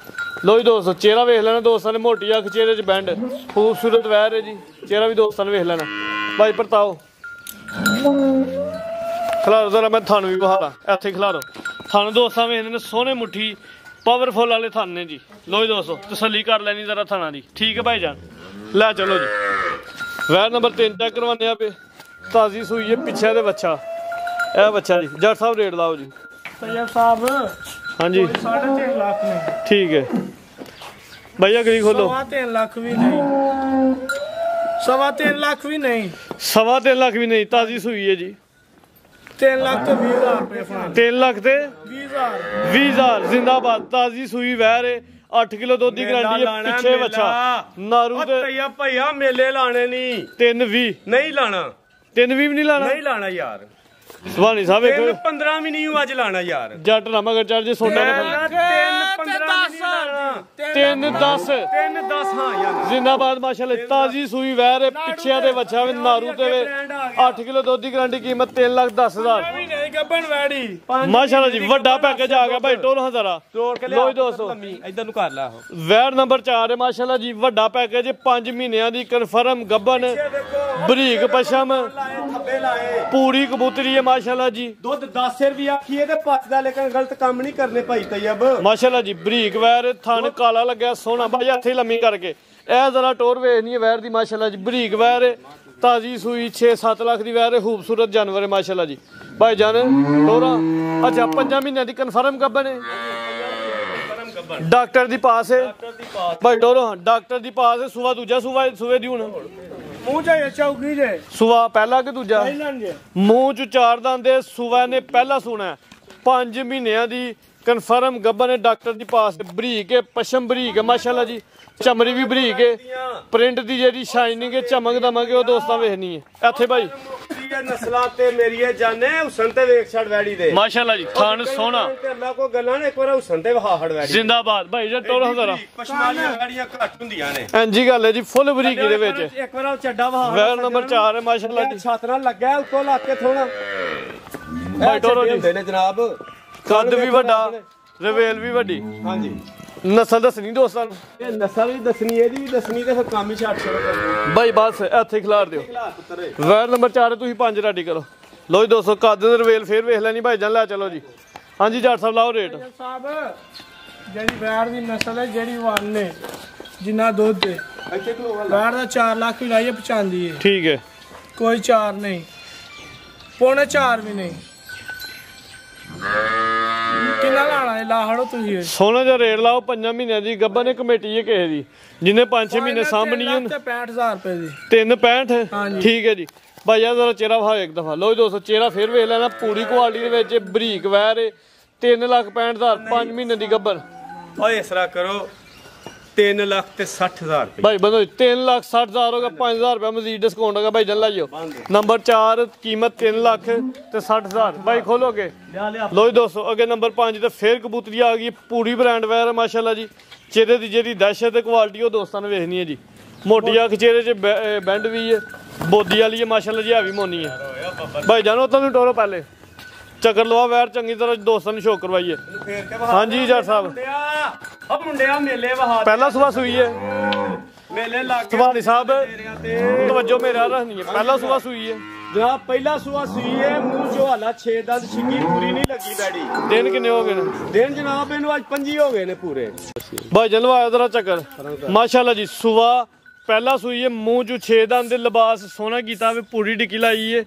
ਲੋ ਜੀ ਦੋਸਤੋ ਚਿਹਰਾ ਵੇਖ ਲੈਣਾ ਦੋਸਤਾਂ ਨੇ ਮੋਟੀ ਅੱਖ ਚਿਹਰੇ 'ਚ ਬੈਂਡ ਖੂਬਸੂਰਤ ਵੈਰ ਹੈ ਜੀ ਚਿਹਰਾ ਵੀ ਦੋਸਤਾਂ ਨੇ ਵੇਖ ਲੈਣਾ ਭਾਈ ਪਰਤਾਓ ਖਿਲਾਰੋ ਜ਼ਰਾ ਮੈਂ ਤੁਹਾਨੂੰ ਵੀ ਵਹਾ ਲਾਂ ਇੱਥੇ ਖਿਲਾਰੋ ਤੁਹਾਨੂੰ ਦੋਸਤਾਂ ਵੇਖਦੇ ਨੇ ਸੋਹਣੇ ਮੁੱਠੀ ਪਾਵਰਫੁੱਲ ਵਾਲੇ ਥਣ ਨੇ ਜੀ ਲੋ ਜੀ ਦੋਸਤੋ ਤਸੱਲੀ ਕਰ ਲੈਣੀ ਜ਼ਰਾ ਥਾਣਾ ਦੀ ਠੀਕ ਹੈ ਭਾਈ ਜਾਨ ਲੈ ਚਲੋ ਜੀ ਵੈਰ ਨੰਬਰ 3 ਚੈੱਕ ਕਰਵਾਉਂਦੇ ਆ ਪੇ ਤਾਜ਼ੀ ਸੂਈ ਹੈ ਪਿੱਛੇ ਦੇ ਬੱਚਾ ਇਹ ਬੱਚਾ ਜੀ ਜੱਟ ਸਾਹਿਬ ਰੇਟ ਲਾਓ ਜੀ ਤੈਯਬ ਸਾਹਿਬ ਹਾਂਜੀ 3.5 ਲੱਖ ਨੇ ਠੀਕ ਹੈ ਭਈਆ ਅਗਲੀ ਖੋਲੋ 3.5 ਲੱਖ ਵੀ ਨਹੀਂ 3.5 ਲੱਖ ਵੀ ਨਹੀਂ 3.5 ਲੱਖ ਵੀ ਨਹੀਂ ਤਾਜ਼ੀ ਸੂਈ ਹੈ ਜੀ 3 ਲੱਖ ਤੇ 20,000 ਰੁਪਏ ਫਾਨ 3 ਲੱਖ ਤੇ 20,000 20,000 ਜ਼ਿੰਦਾਬਾਦ ਤਾਜ਼ੀ ਸੂਈ ਵਹਿਰ ਹੈ 8 ਕਿਲੋ ਦੁੱਧ ਦੀ ਗਰੰਟੀ ਹੈ ਪਿੱਛੇ ਬੱਚਾ ਨਾਰੂ ਤੇ ਤੈਯਬ ਭਈਆ ਮੇਲੇ ਲਾਣੇ ਨਹੀਂ 320 ਨਹੀਂ ਲਾਣਾ 3 ਵੀ ਨਹੀਂ ਲਾਣਾ ਨਹੀਂ ਲਾਣਾ ਯਾਰ ਸੁਭਾਨੀ ਸਾਹਿਬ ਇੱਕ 15 ਵੀ ਨਹੀਂ ਅੱਜ ਲਾਣਾ ਯਾਰ ਜੱਟ ਨਾ ਮਗਰ ਚੜ ਜੇ ਸੋਡਾ ਨਾ 3 10 ਹਾਂ ਯਾਰ ਜ਼ਿੰਦਾਬਾਦ ਮਾਸ਼ਾਅੱਲਾ ਤਾਜ਼ੀ ਸੂਈ ਵੈਰ ਪਿੱਛਿਆਂ ਦੇ ਬੱਚਾ ਵੀ ਨਾਰੂ ਤੇ 8 ਕਿਲੋ ਦੁੱਧ ਦੀ ਗਾਰੰਟੀ ਕੀਮਤ 3,10,000 ਨਹੀਂ ਗੱਬਣ ਵੈੜੀ ਮਾਸ਼ਾਅੱਲਾ ਜੀ ਵੱਡਾ ਪੈਕੇਜ ਆ ਗਿਆ ਭਾਈ ਟੋਲ ਹਜ਼ਾਰਾ ਤੋੜ ਕੇ ਲੋ ਦੋਸਤੋ ਇਧਰ ਨੂੰ ਕਰ ਲਾ ਉਹ ਵੈਰ ਨੰਬਰ 4 ਹੈ ਮਾਸ਼ਾਅੱਲਾ ਜੀ ਵੱਡਾ ਪੈਕੇਜ 5 ਮਹੀਨਿਆਂ ਦੀ ਕਨਫਰਮ ਗੱਬਨ ਬਰੀਕ ਪਸ਼ਮ ਥੱਬੇ ਲਾਏ ਪੂਰੀ ਕਬੂਤਰੀ ਹੈ ਮਾਸ਼ਾਅੱਲਾ ਜੀ ਦੁੱਧ 10 ਰੁਪਏ ਆਖੀਏ ਤੇ ਪਚਦਾ ਲੇਕਿਨ ਗਲਤ ਕੰਮ ਨਹੀਂ ਕਰਨੇ ਭਾਈ ਤੈयब ਮਾਸ਼ਾਅੱਲਾ ਜੀ ਬਰੀਕ ਵੈਰ ਥਣ ਕਾਲਾ ਲੱਗਿਆ ਸੋਹਣਾ ਭਾਈ ਹੱਥੇ ਲੰਮੀ ਕਰਕੇ ਇਹ ਜ਼ਰਾ ਟੋਰ ਵੇਖਣੀ ਹੈ ਵੈਰ ਦੀ ਮਾਸ਼ਾਅੱਲਾ ਜੀ ਬਰੀਕ ਵੈਰ ਤਾਜ਼ੀ ਸੂਈ 6-7 ਲੱਖ ਦੀ ਵੈਰ ਖੂਬਸੂਰਤ ਜਾਨਵਰ ਹੈ ਮਾਸ਼ਾਅੱਲਾ ਜੀ ਭਾਈ ਜਾਨ ਟੋਰਾ ਅੱਛਾ 5 ਮਹੀਨਿਆਂ ਦੀ ਕਨਫਰਮ ਗੱਬਨ ਹੈ ਡਾਕਟਰ ਦੀ ਪਾਸ ਹੈ ਭਾਈ ਟੋਰੋ ਡਾਕਟਰ ਦੀ ਪਾਸ ਹੈ ਸੁਵਾ ਦੂਜਾ ਸੂਵੇ ਦੀ ਹੁਣ ਮੂੰਹ ਚਾਹੀਏ ਚੌਕੀ ਜੇ ਸੁਵਾ ਪਹਿਲਾ ਕਿ ਦੂਜਾ ਪਹਿਲਾਂ ਜੇ ਮੂੰਹ ਚ 4 ਦੰਦੇ ਸੁਵਾ ਨੇ ਪਹਿਲਾ ਸੁਣਾ 5 ਮਹੀਨਿਆਂ ਦੀ ਕਨਫਰਮ ਗੱਬਨ ਹੈ ਡਾਕਟਰ ਦੀ ਪਾਸ ਬਰੀਕ ਹੈ ਪਸ਼ਮ ਬਰੀਕ ਹੈ ਮਾਸ਼ਾਅੱਲਾ ਜੀ ਚਮੜੀ ਵੀ ਬਰੀਕ ਹੈ ਪ੍ਰਿੰਟ ਦੀ ਜਿਹੜੀ ਸ਼ਾਈਨਿੰਗ ਹੈ ਚਮਕ ਦਮਕ ਉਹ ਦੋਸਤਾਂ ਵੇਖਣੀ ਹੈ ਇੱਥੇ ਭਾਈ ਨਸਲਾਂ ਤੇ ਮੇਰੀਏ ਜਾਨੇ ਹੁਸਨ ਤੇ ਵੇਖ ਛੜ ਵੈੜੀ ਦੇ ਮਾਸ਼ਾਅੱਲਾ ਜੀ ਥਣ ਸੋਹਣਾ ਤੇ ਅੱਲਾ ਕੋ ਗੱਲਾਂ ਨੇ ਇੱਕ ਵਾਰ ਹੁਸਨ ਤੇ ਵਹਾ ਹੜ ਵੈੜੀ ਜ਼ਿੰਦਾਬਾਦ ਭਾਈ ਜੀ ਟੋਲ ਹਜ਼ਾਰਾ ਪਸ਼ਮਾਲੀਆਂ ਵੈੜੀਆਂ ਘੱਟ ਹੁੰਦੀਆਂ ਨੇ ਇੰਜੀ ਗੱਲ ਹੈ ਜੀ ਫੁੱਲ ਬਰੀਕੀ ਦੇ ਵਿੱਚ ਇੱਕ ਵਾਰ ਉਹ ਚੱਡਾ ਵਹਾ ਵੈਰ ਨੰਬਰ 4 ਹੈ ਮਾਸ਼ਾਅੱਲਾ ਜੀ ਛੱਤ ਨਾਲ ਲੱਗਾ ਉੱਤੋਂ ਲਾ ਕੇ ਥੋੜਾ ਭਾਈ ਟੋਰੋ ਜੀ ਹੁੰਦੇ ਨੇ ਜਨਾਬ ਕੱਦ ਵੀ ਵੱਡਾ ਰਵੇਲ ਵੀ ਵੱਡੀ ਹਾਂਜੀ ਨਸਲ ਦੱਸਣੀ ਦੋਸਤਾਂ ਨੂੰ ਇਹ ਨਸਲ ਵੀ ਦੱਸਣੀ ਇਹਦੀ ਵੀ ਦੱਸਣੀ ਤੇ ਫਿਰ ਕੰਮ ਹੀ ਛੱਡ ਛੱਡ ਬਾਈ ਬਸ ਇੱਥੇ ਖਿਲਾਰ ਦਿਓ ਵੈਰ ਨੰਬਰ 4 ਤੁਸੀਂ 5 ਰੈਡੀ ਕਰੋ ਲੋ ਜੀ ਦੋਸਤੋ ਕੱਦ ਦੇ ਰਵੇਲ ਫੇਰ ਵੇਖ ਲੈਣੀ ਭਾਈ ਜਾਨ ਲੈ ਚਲੋ ਜੀ ਹਾਂਜੀ ਜੱਟ ਸਾਹਿਬ ਲਾਓ ਰੇਟ ਸਾਹਿਬ ਜਿਹੜੀ ਵੈੜ ਦੀ ਨਸਲ ਹੈ ਜਿਹੜੀ ਵਨ ਨੇ ਜਿੰਨਾ ਦੁੱਧ ਹੈ ਵੈੜ ਦਾ 4 ਲੱਖ ਵੀ ਲਾਈਏ 95 ਹੈ ਠੀਕ ਹੈ ਕੋਈ 4 ਨਹੀਂ ਪੌਣੇ 4 ਵੀ ਨਹੀਂ ਕਿੰਨਾ ਲਾਣਾ ਹੈ ਲਾਹੜੋ ਤੁਸੀਂ ਸੋਨਾ ਜਿਹਾ ਰੇਟ ਲਾਓ 5 ਮਹੀਨਿਆਂ ਦੀ ਗੱਬਾ ਨੇ ਕਮੇਟੀ ਹੈ ਕਿਸੇ ਦੀ ਜਿਹਨੇ 5-6 ਮਹੀਨੇ ਸਾਂਭਣੀ ਹੈ 65000 ਰੁਪਏ ਦੀ 365 ਠੀਕ ਹੈ ਜੀ ਭਾਈ ਆ ਜ਼ਰਾ ਚਿਹਰਾ ਵਿਖਾਓ ਇੱਕ ਦਫਾ ਲੋ ਦੋਸਤੋ ਚਿਹਰਾ ਫੇਰ ਵੇਖ ਲੈਣਾ ਪੂਰੀ ਕੁਆਲਿਟੀ ਦੇ ਵਿੱਚ ਬਰੀਕ ਵੈਰ 3,65,000 5 ਮਹੀਨੇ ਦੀ ਗੱਬਰ ਓਏ ਇਸ ਤਰ੍ਹਾਂ ਕਰੋ 3,60,000 ਰੁਪਏ ਭਾਈ ਬੰਦੋ 3,60,000 ਹੋਗਾ 5,000 ਰੁਪਏ ਮਜ਼ੀਦ ਡਿਸਕਾਊਂਟ ਹੋਗਾ ਭਾਈ ਜਨ ਲਾਈਓ ਨੰਬਰ 4 ਕੀਮਤ 3,60,000 ਭਾਈ ਖੋਲੋਗੇ ਲੋ ਜੀ ਦੋਸਤੋ ਅੱਗੇ ਨੰਬਰ 5 ਤੇ ਫੇਰ ਕਬੂਤਰੀ ਆ ਗਈ ਪੂਰੀ ਬ੍ਰਾਂਡ ਵੈਰ ਮਾਸ਼ਾਅੱਲਾ ਜੀ ਚਿਹਰੇ ਦੀ ਜਿਹੜੀ ਦਹਿਸ਼ਤ ਤੇ ਕੁਆਲਿਟੀ ਉਹ ਦੋਸਤਾਂ ਨੇ ਵੇਖਣੀ ਹੈ ਜੀ ਮੋਟੀ ਅੱਖ ਚਿਹਰੇ 'ਚ ਬੈਂਡ ਵੀ ਹੈ ਬੋਦੀ ਵਾਲੀ ਹੈ ਮਾਸ਼ਾਅੱਲਾ ਜੀ ਹੈਵੀ ਮੋਨੀ ਹੈ ਭਾਈ ਜਾਨੋ ਤੁਹਾਨੂੰ ਟੋਰੋ ਪਹਿਲੇ ਚੱਕਰ ਲਵਾ ਵੈਰ ਚੰਗੀ ਤਰ੍ਹਾਂ ਦੋਸਤਾਂ ਨੂੰ ਸ਼ੋਅ ਕਰਵਾਈਏ ਹਾਂਜੀ ਜੱਟ ਸਾਹਿਬ ਉਹ ਮੁੰਡਿਆ ਮੇਲੇ ਵਹਾ ਪਹਿਲਾ ਸੁਬਾ ਸੂਈ ਹੈ ਮੇਲੇ ਲੱਗ ਸੁਭਾਨੀ ਸਾਹਿਬ ਤਵੱਜੋ ਮੇਰਾ ਰੱਖਣੀ ਹੈ ਪਹਿਲਾ ਸੁਬਾ ਸੂਈ ਹੈ ਜਨਾਬ ਪਹਿਲਾ ਸੁਆ ਸੂਈ ਹੈ ਮੂੰਹ ਚੋਂ ਹਾਲਾ 6 ਦੰਦ ਛਿੱਗੀ ਪੂਰੀ ਨਹੀਂ ਲੱਗੀ ਬੈੜੀ ਦਿਨ ਕਿੰਨੇ ਹੋ ਗਏ ਨੇ ਦਿਨ ਜਨਾਬ ਇਹਨੂੰ ਅੱਜ 5 ਹੋ ਗਏ ਨੇ ਪੂਰੇ ਭਾਈ ਜਲਵਾ ਜਰਾ ਚੱਕਰ ਮਾਸ਼ਾਅੱਲਾ ਜੀ ਸੁਬਾ ਪਹਿਲਾ ਸੂਈ ਹੈ ਮੂੰਹ ਚੋਂ 6 ਦੰਦ ਦੇ ਲਿਬਾਸ ਸੋਹਣਾ ਕੀਤਾ ਵੇ ਪੂਰੀ ਟਿੱਕੀ ਲਾਈ ਹੈ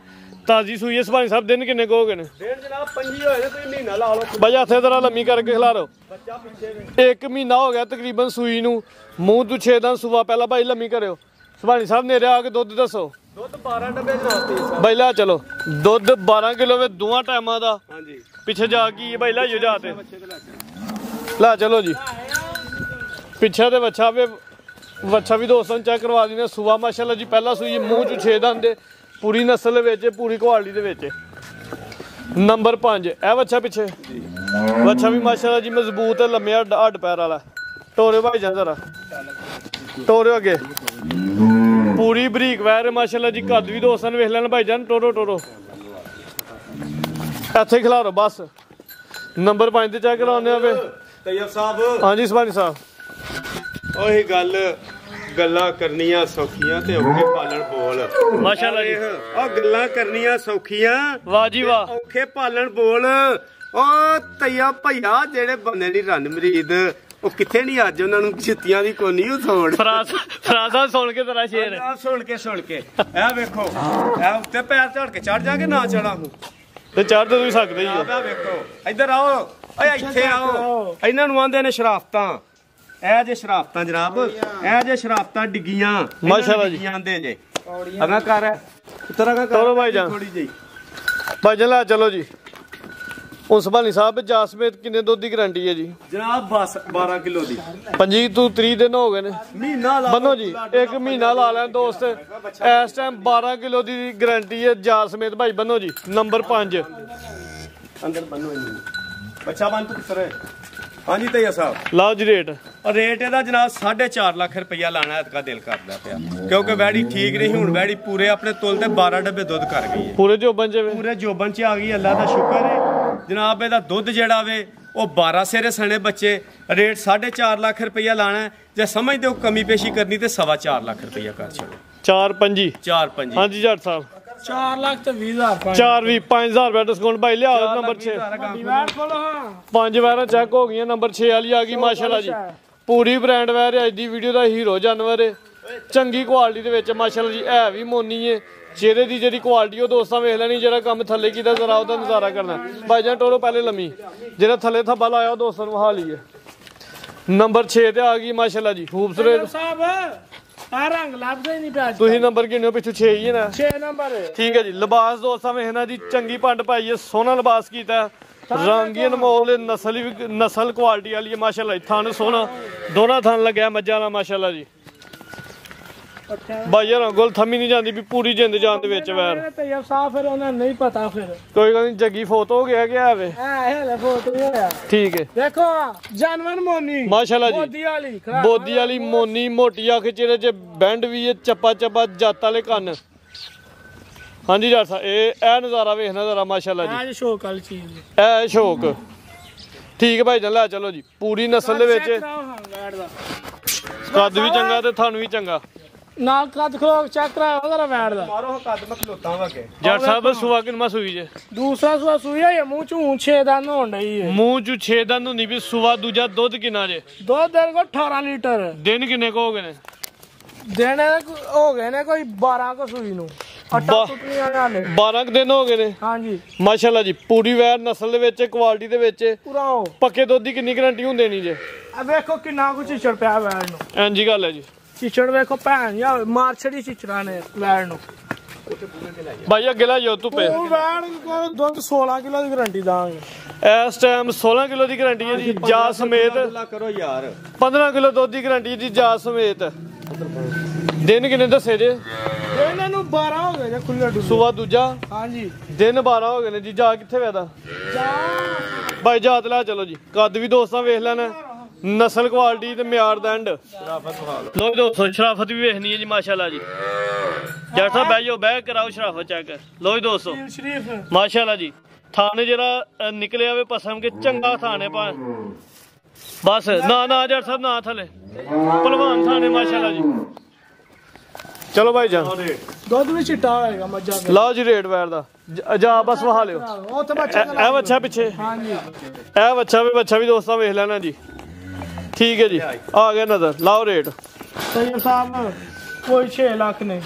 ਤਾਜ਼ੀ ਸੂਈ ਹੈ ਸੁਭਾਨੀ ਸਾਹਿਬ ਦਿਨ ਕਿੰਨੇ ਹੋ ਗਏ ਨੇ ਦਿਨ ਜਨਾਬ 5 ਹੋਏ ਨੇ ਤੁਸੀਂ ਮਹੀਨਾ ਲਾ ਲਓ ਭਾਈ ਹੱਥੇ ਜਰਾ ਲੰਮੀ ਕਰਕੇ ਖਿਲਾਰੋ ਬੱਚਾ ਪਿੱਛੇ 1 ਮਹੀਨਾ ਹੋ ਗਿਆ ਤਕਰੀਬਨ ਸੂਈ ਨੂੰ ਮੂੰਹ ਤੋਂ 6 ਦੰਦ ਸੁਬਾ ਪਹਿਲਾਂ ਭਾਈ ਲੰਮੀ ਕਰਿਓ ਸੁਭਾਨੀ ਸਾਹਿਬ ਨੇੜੇ ਆ ਕੇ ਦੁੱਧ ਦੱਸੋ ਦੁੱਧ 12 ਡੱਬੇ ਜਨਾਬ ਤੇ ਭਾਈ ਲੈ ਚਲੋ ਦੁੱਧ 12 ਕਿਲੋ ਵੇ ਦੋਵਾਂ ਟਾਈਮਾਂ ਦਾ ਹਾਂਜੀ ਪਿੱਛੇ ਜਾ ਕੀ ਭਾਈ ਲੈ ਜਾ ਤੇ ਲੈ ਚਲੋ ਜੀ ਪਿੱਛੇ ਤੇ ਵੱਛਾ ਵੀ ਦੋਸਤਾਂ ਨੂੰ ਚੈੱਕ ਕਰਵਾ ਦਿੰਦੇ ਸੁਬਾ ਮਾਸ਼ਾਅੱਲਾ ਜੀ ਪਹਿਲਾਂ ਸੂਈ ਮੂੰਹ ਚ 6 ਦੰਦ ਦੇ ਪੂਰੀ ਨਸਲ ਦੇ ਵਿੱਚ ਪੂਰੀ ਕੁਆਲਿਟੀ ਦੇ ਵਿੱਚ ਨੰਬਰ 5 ਇਹ ਵੱਛਾ ਪਿੱਛੇ ਵੱਛਾ ਵੀ ਮਾਸ਼ਾਅੱਲਾ ਜੀ ਮਜ਼ਬੂਤ ਹੈ ਲੰਮਿਆ ਹੱਡ ਪੈਰ ਵਾਲਾ ਟੋਰੇ ਭਾਈ ਜਾਂ ਜ਼ਰਾ ਟੋਰੇ ਅੱਗੇ ਪੂਰੀ ਬਰੀਕ ਵੈਰ ਮਾਸ਼ਾਅੱਲਾ ਜੀ ਕੱਦ ਵੀ ਦੋਸਤਾਂ ਨੂੰ ਵੇਖ ਲੈਣ ਭਾਈ ਜਾਨ ਟੋਰੋ ਇੱਥੇ ਖਿਲਾਰੋ ਬਸ ਨੰਬਰ 5 ਤੇ ਚੈੱਕ ਕਰਾਉਂਦੇ ਆਵੇ ਤੈਯਬ ਸਾਹਿਬ ਹਾਂਜੀ ਸੁਭਾਨੀ ਸਾਹਿਬ ਉਹੀ ਗੱਲਾਂ ਕਰਨੀਆਂ ਸੌਖੀਆਂ ਤੇ ਔਖੇ ਪਾਲਣ ਬੋਲ ਮਾਸ਼ਾਅੱਲਾ ਜੀ ਉਹ ਗੱਲਾਂ ਕਰਨੀਆਂ ਸੌਖੀਆਂ ਵਾਹ ਜੀ ਵਾਹ ਔਖੇ ਪਾਲਣ ਬੋਲ ਉਹ ਤੈਯਬ ਭਈਆ ਜਿਹੜੇ ਬੰਦੇ ਦੀ ਰਣ ਮਰੀਦ ਉਹ ਕਿੱਥੇ ਨਹੀਂ ਅੱਜ ਉਹਨਾਂ ਨੂੰ ਛਿੱਤੀਆਂ ਦੀ ਕੋਨੀ ਉਥੋੜ ਫਰਾਜ਼ਾ ਸੁਣ ਕੇ ਤੇਰਾ ਸ਼ੇਰ ਸੁਣ ਕੇ ਇਹ ਵੇਖੋ ਇਹ ਉੱਤੇ ਪੈਰ ਝੜ ਕੇ ਚੜ ਜਾਗੇ ਨਾ ਚੜਾ ਹੂੰ ਤੇ ਚੜ ਤੇ ਤੁਸੀਂ ਸਕਦੇ ਹੀ ਹੋ ਆਹ ਵੇਖੋ ਇੱਧਰ ਆਓ ਓਏ ਇੱਥੇ ਆਓ ਇਹਨਾਂ ਨੂੰ ਆਂਦੇ ਨੇ ਸ਼ਰਾਫਤਾਂ ਇਹ ਜੇ ਸ਼ਰਾਫਤਾਂ ਜਨਾਬ ਇਹ ਜੇ ਸ਼ਰਾਫਤਾਂ ਡਿੱਗੀਆਂ ਮਾਸ਼ਾਅੱਲਾ ਜੀ ਆਂਦੇ ਜੇ ਅਗਾ ਕਰ ਉਤਰਾ ਕਰ ਚਲੋ ਭਾਈ ਜਾਨ ਥੋੜੀ ਜਿਹੀ ਭਾਈ ਜਾਨ ਲੈ ਚਲੋ ਜੀ ਹੁਣ ਸੁਭਾਨੀ ਸਾਹਿਬ ਜਾਸਮੇਤ ਕਿੰਨੇ ਦੁੱਧ ਦੀ ਗਾਰੰਟੀ ਹੈ ਜੀ ਜਨਾਬ ਬਸ 12 ਕਿਲੋ ਦੀ 25 ਤੋਂ 30 ਦਿਨ ਹੋ ਗਏ ਨੇ ਮਹੀਨਾ ਲਾ ਬੰਨੋ ਜੀ 1 ਮਹੀਨਾ ਲਾ ਲੈਣ ਦੋਸਤ ਇਸ ਟਾਈਮ 12 ਕਿਲੋ ਦੀ ਗਾਰੰਟੀ ਹੈ ਜਾਸਮੇਤ ਭਾਈ ਬੰਨੋ ਜੀ ਨੰਬਰ 5 ਅੰਦਰ ਬੰਨੋ ਇਹਨੂੰ ਬੱਚਾ ਬੰਨ ਤੂੰ ਕਿੱਧਰ ਹੈ ਹਾਂਜੀ ਤਈਆ ਸਾਹਿਬ ਲਾਓ ਜੀ ਰੇਟ ਰੇਟ ਇਹਦਾ ਜਨਾਬ 4.5 ਲੱਖ ਰੁਪਇਆ ਲਾਣਾ ਇਤਕਾ ਦਿਲ ਕਰਦਾ ਪਿਆ ਕਿਉਂਕਿ ਵੈੜੀ ਠੀਕ ਨਹੀਂ ਹੁਣ ਵੈੜੀ ਪੂਰੇ ਆਪਣੇ ਤੁਲ ਤੇ 12 ਡੱਬੇ ਦੁੱਧ ਕਰ ਗਈ ਹੈ ਪੂਰੇ ਜੋਬਨ ਚ ਪੂਰੇ ਜੋਬਨ ਚ ਆ ਗਈ ਅੱਲਾ ਦਾ ਸ਼ੁਕਰ ਹੈ ਜਨਾਬ ਇਹਦਾ ਦੁੱਧ ਜਿਹੜਾ ਵੇ ਉਹ 12 ਸੇਰੇ ਸਣੇ ਬੱਚੇ ਰੇਟ 4.5 ਲੱਖ ਰੁਪਇਆ ਲਾਣਾ ਜੇ ਸਮਝਦੇ ਹੋ ਕਮੀ ਪੇਸ਼ੀ ਕਰਨੀ ਤੇ 4.25 ਲੱਖ ਰੁਪਇਆ ਕਰ ਛੱਡੋ 4-5 4-5 ਹਾਂਜੀ ਜੱਟ ਸਾਹਿਬ 4 ਲੱਖ ਤੇ 20,000 4 ਵੀ 5000 ਰੁਪਏ ਡਿਸਕਾਊਂਟ ਭਾਈ ਲਿਆਓ ਨੰਬਰ 6 ਵੈਟ ਖੋਲੋ ਹਾਂ 5 ਵਾਰਾਂ ਚੈੱਕ ਹੋ ਗਈਆਂ ਨੰਬਰ 6 ਵਾਲੀ ਆ ਗਈ ਮਾਸ਼ਾਅੱਲਾ ਜੀ ਪੂਰੀ ਬ੍ਰਾਂਡ ਵੈਰ ਅੱਜ ਦੀ ਵੀਡੀਓ ਦਾ ਹੀਰੋ ਜਾਨਵਰ ਹੈ ਚੰਗੀ ਕੁਆਲਿਟੀ ਦੇ ਵਿੱਚ ਮਾਸ਼ਾਅੱਲਾ ਜੀ ਹੈ ਵੀ ਮੋਨੀ ਹੈ ਚਿਹਰੇ ਦੀ ਜਿਹੜੀ ਕੁਆਲਿਟੀ ਉਹ ਦੋਸਤਾਂ ਵੇਖ ਲੈਣੀ ਜਿਹੜਾ ਕੰਮ ਥੱਲੇ ਕੀਤਾ ਜ਼ਰਾ ਉਹਦਾ ਨਜ਼ਾਰਾ ਕਰਨਾ ਭਾਈ ਜਾਨ ਟੋਲੋ ਪਹਿਲੇ ਲੰਮੀ ਜਿਹੜਾ ਥੱਲੇ ਥੱਬਾ ਲਾਇਆ ਉਹ ਦੋਸਤਾਂ ਨੂੰ ਹਾਲ ਹੀ ਹੈ ਨੰਬਰ 6 ਤੇ ਆ ਗਈ ਮਾਸ਼ਾਅੱਲਾ ਜੀ ਖੂਬਸੂਰਤ ਸਾਹਿਬ ਆ ਰੰਗ ਲੱਭਦਾ ਹੀ ਨਹੀਂ ਪਿਆ ਤੁਸੀਂ ਨੰਬਰ ਕਿੰਨੇ ਪਿੱਛੇ 6 ਹੀ ਹੈ ਨਾ 6 ਨੰਬਰ ਠੀਕ ਹੈ ਜੀ ਲਿਬਾਸ ਦੋਸਤਾਂ ਵੇਖਣਾ ਜੀ ਚੰਗੀ ਪੰਡ ਪਾਈ ਹੈ ਸੋਹਣਾ ਲਿਬਾਸ ਕੀਤਾ ਰੰਗੀ ਅਨਮੋਲ ਨਸਲ ਕੁਆਲਿਟੀ ਵਾਲੀ ਹੈ ਮਾਸ਼ਾਅੱਲਾ ਥਣ ਸੋਹਣਾ ਦੋਨਾਂ ਥਣ ਲੱਗਿਆ ਮੱਝਾਂ ਨਾਲ ਮਾਸ਼ਾਅੱਲਾ ਜੀ ਭਾਈ ਯਾਰ ਗੋਲ ਥੰਮੀ ਨਹੀਂ ਜਾਂਦੀ ਵੀ ਪੂਰੀ ਜਿੰਦ ਜਾਨ ਦੇ ਵਿੱਚ ਵੈਰ ਤੇ ਸਾਫ ਫਿਰ ਉਹਨਾਂ ਨਹੀਂ ਪਤਾ ਫਿਰ ਕੋਈ ਗੱਲ ਨਹੀਂ ਜੱਗੀ ਫੋਤ ਹੋ ਗਿਆ ਕਿ ਆਵੇ ਇਹ ਲੈ ਫੋਟੋ ਹੋਇਆ ਠੀਕ ਹੈ ਦੇਖੋ ਜਾਨਵਰ ਮੋਨੀ ਮਾਸ਼ਾਅੱਲਾ ਜੀ ਬੋਦੀ ਵਾਲੀ ਮੋਨੀ ਮੋਟੀ ਅੱਖ ਚਿਹਰੇ 'ਚ ਬੈਂਡ ਵੀ ਹੈ ਚੱਪਾ ਜੱਤ ਵਾਲੇ ਕੰਨ ਹਾਂਜੀ ਜੱਟ ਸਾਹਿਬ ਇਹ ਨਜ਼ਾਰਾ ਵੇਖਣਾ ਜ਼ਰਾ ਮਾਸ਼ਾਅੱਲਾ ਜੀ ਇਹ ਸ਼ੌਕ ਵਾਲੀ ਚੀਜ਼ ਇਹ ਸ਼ੌਕ ਠੀਕ ਹੈ ਭਾਈ ਜਾਨ ਲੈ ਚਲੋ ਜੀ ਪੂਰੀ ਨਸਲ ਦੇ ਵਿੱਚ ਕੱਦ ਵੀ ਚੰਗਾ ਤੇ ਥਣ ਵੀ ਚੰਗਾ ਨਾਲ ਕੱਦ ਖਲੋ ਚੈੱਕ ਕਰਾਓ ਜ਼ਰਾ ਵੈੜ ਦਾ ਮਾਰੋ ਕੱਦ ਮੈਂ ਖਲੋਤਾ ਵਾਂਗੇ ਜੱਟ ਸਾਹਿਬ ਸੁਆ ਕਿੰਨਾ ਸੂਈ ਜੇ ਦੂਸਰਾ ਸੁਆ ਸੂਈ ਹੈ ਮੂੰਹ ਚੋਂ 6 ਦੰਦ ਹੋਣ ਡਈ ਹੈ ਮੂੰਹ ਚ 6 ਦੰਦ ਹੁੰਦੀ ਵੀ ਸੁਆ ਦੂਜਾ ਦੁੱਧ ਕਿੰਨਾ ਜੇ ਦੁੱਧ ਦੇ ਕੋ 18 ਲੀਟਰ ਦਿਨ ਕਿੰਨੇ ਕੋ ਹੋ ਗਏ ਨੇ ਦਿਨ ਹੋ ਗਏ ਨੇ ਕੋਈ 12 ਕੋ ਸੂਈ ਨੂੰ ਅੱਟਾ ਟੁੱਟੀਆਂ ਨਾਲੇ 12 ਦਿਨ ਹੋ ਗਏ ਨੇ ਹਾਂਜੀ ਮਾਸ਼ਾਅੱਲਾ ਜੀ ਪੂਰੀ ਵੈਰ ਨਸਲ ਦੇ ਵਿੱਚ ਕੁਆਲਿਟੀ ਦੇ ਵਿੱਚ ਪੂਰਾ ਹੋ ਪੱਕੇ ਦੁੱਧ ਦੀ ਕਿੰਨੀ ਗਾਰੰਟੀ ਹੁੰਦੇ ਨਹੀਂ ਜੇ ਆ ਵੇਖੋ ਕਿੰਨਾ ਕੁ ਚਿਚੜ ਪਿਆ ਵੈੜ ਨੂੰ ਇੰਜੀ ਗੱਲ ਹੈ ਜੀ ਚਿਚੜ ਵੇਖੋ ਭੈਣ ਜਾਂ ਮਾਰ ਛੜੀ ਚਿਚੜਾਂ ਨੇ ਵੈੜ ਨੂੰ ਭਾਈ ਅੱਗੇ ਲੈ ਜਾਓ ਧੁੱਪੇ ਉਹ ਵੈੜ ਕੋਲ ਦੁੱਧ 16 ਕਿਲੋ ਦੀ ਗਾਰੰਟੀ ਦਾਂਗੇ ਇਸ ਟਾਈਮ 16 ਕਿਲੋ ਦੀ ਗਾਰੰਟੀ ਹੈ ਜੀ ਜਾ ਸਮੇਤ ਕਰੋ ਯਾਰ 15 ਕਿਲੋ ਦੁੱਧ ਦੀ ਗਾਰੰਟੀ ਜੀ ਜਾ ਸਮੇਤ ਦਿਨ ਕਿੰਨੇ ਦੱਸੇ ਜੇ ਇਹਨਾਂ ਨੂੰ 12 ਹੋ ਗਏ ਨੇ ਖੁੱਲੇ ਡੁੱਲੇ ਸੁਬਾ ਦੂਜਾ ਹਾਂਜੀ ਦਿਨ 12 ਹੋ ਗਏ ਨੇ ਜੀ ਜਾ ਕਿੱਥੇ ਵੈਦਾ ਭਾਈ ਜਾਤ ਲੈ ਚਲੋ ਜੀ ਕੱਦ ਵੀ ਦੋਸਤਾਂ ਵੇਖ ਲੈਣਾ ਨਸਲ ਕੁਆਲਿਟੀ ਤੇ ਮਿਆਰ ਦਾ ਐਂਡ ਲੋ ਦੋਸਤੋ ਸ਼ਰਾਫਤ ਵੀ ਵੇਖਣੀ ਹੈ ਜੀ ਮਾਸ਼ਾਅੱਲਾ ਜੀ ਜੱਟ ਸਾਹਿਬ ਬਹਿ ਜਾਓ ਬਹਿ ਕਰਾਓ ਸ਼ਰਾਫਤ ਚੈੱਕ ਲੋ ਦੋਸਤੋ ਸ਼ਰੀਫ ਮਾਸ਼ਾਅੱਲਾ ਜੀ ਥਾਣੇ ਜਿਹੜਾ ਨਿਕਲਿਆ ਵੇ ਪਸਮ ਕੇ ਚੰਗਾ ਥਾਣੇ ਪਾ ਬਸ ਨਾ ਜੱਟ ਸਾਹਿਬ ਨਾ ਥਲੇ ਭਲਵਾਨ ਥਾਣੇ ਮਾਸ਼ਾਅੱਲਾ ਜੀ ਚਲੋ ਭਾਈ ਜਾਨ ਦੁੱਧ ਵੀ ਚਿੱਟਾ ਹੋਏਗਾ ਮੱਝਾਂ ਦਾ ਲਓ ਜੀ ਰੇਟ ਵੈਰ ਦਾ ਜਾ ਬਸ ਵਹਾ ਲਿਓ ਉੱਥੇ ਬੱਚਾ ਇਹ ਬੱਚਾ ਪਿੱਛੇ ਹਾਂਜੀ ਇਹ ਬੱਚਾ ਵੀ ਦੋਸਤਾਂ ਵੇਖ ਲੈਣਾ ਜੀ ਠੀਕ ਹੈ ਜੀ ਆ ਗਿਆ ਨਜ਼ਰ ਲਾਓ ਰੇਟ ਸਹੀ ਸਾਹਿਬ ਕੋਈ 6 ਲੱਖ ਨੇ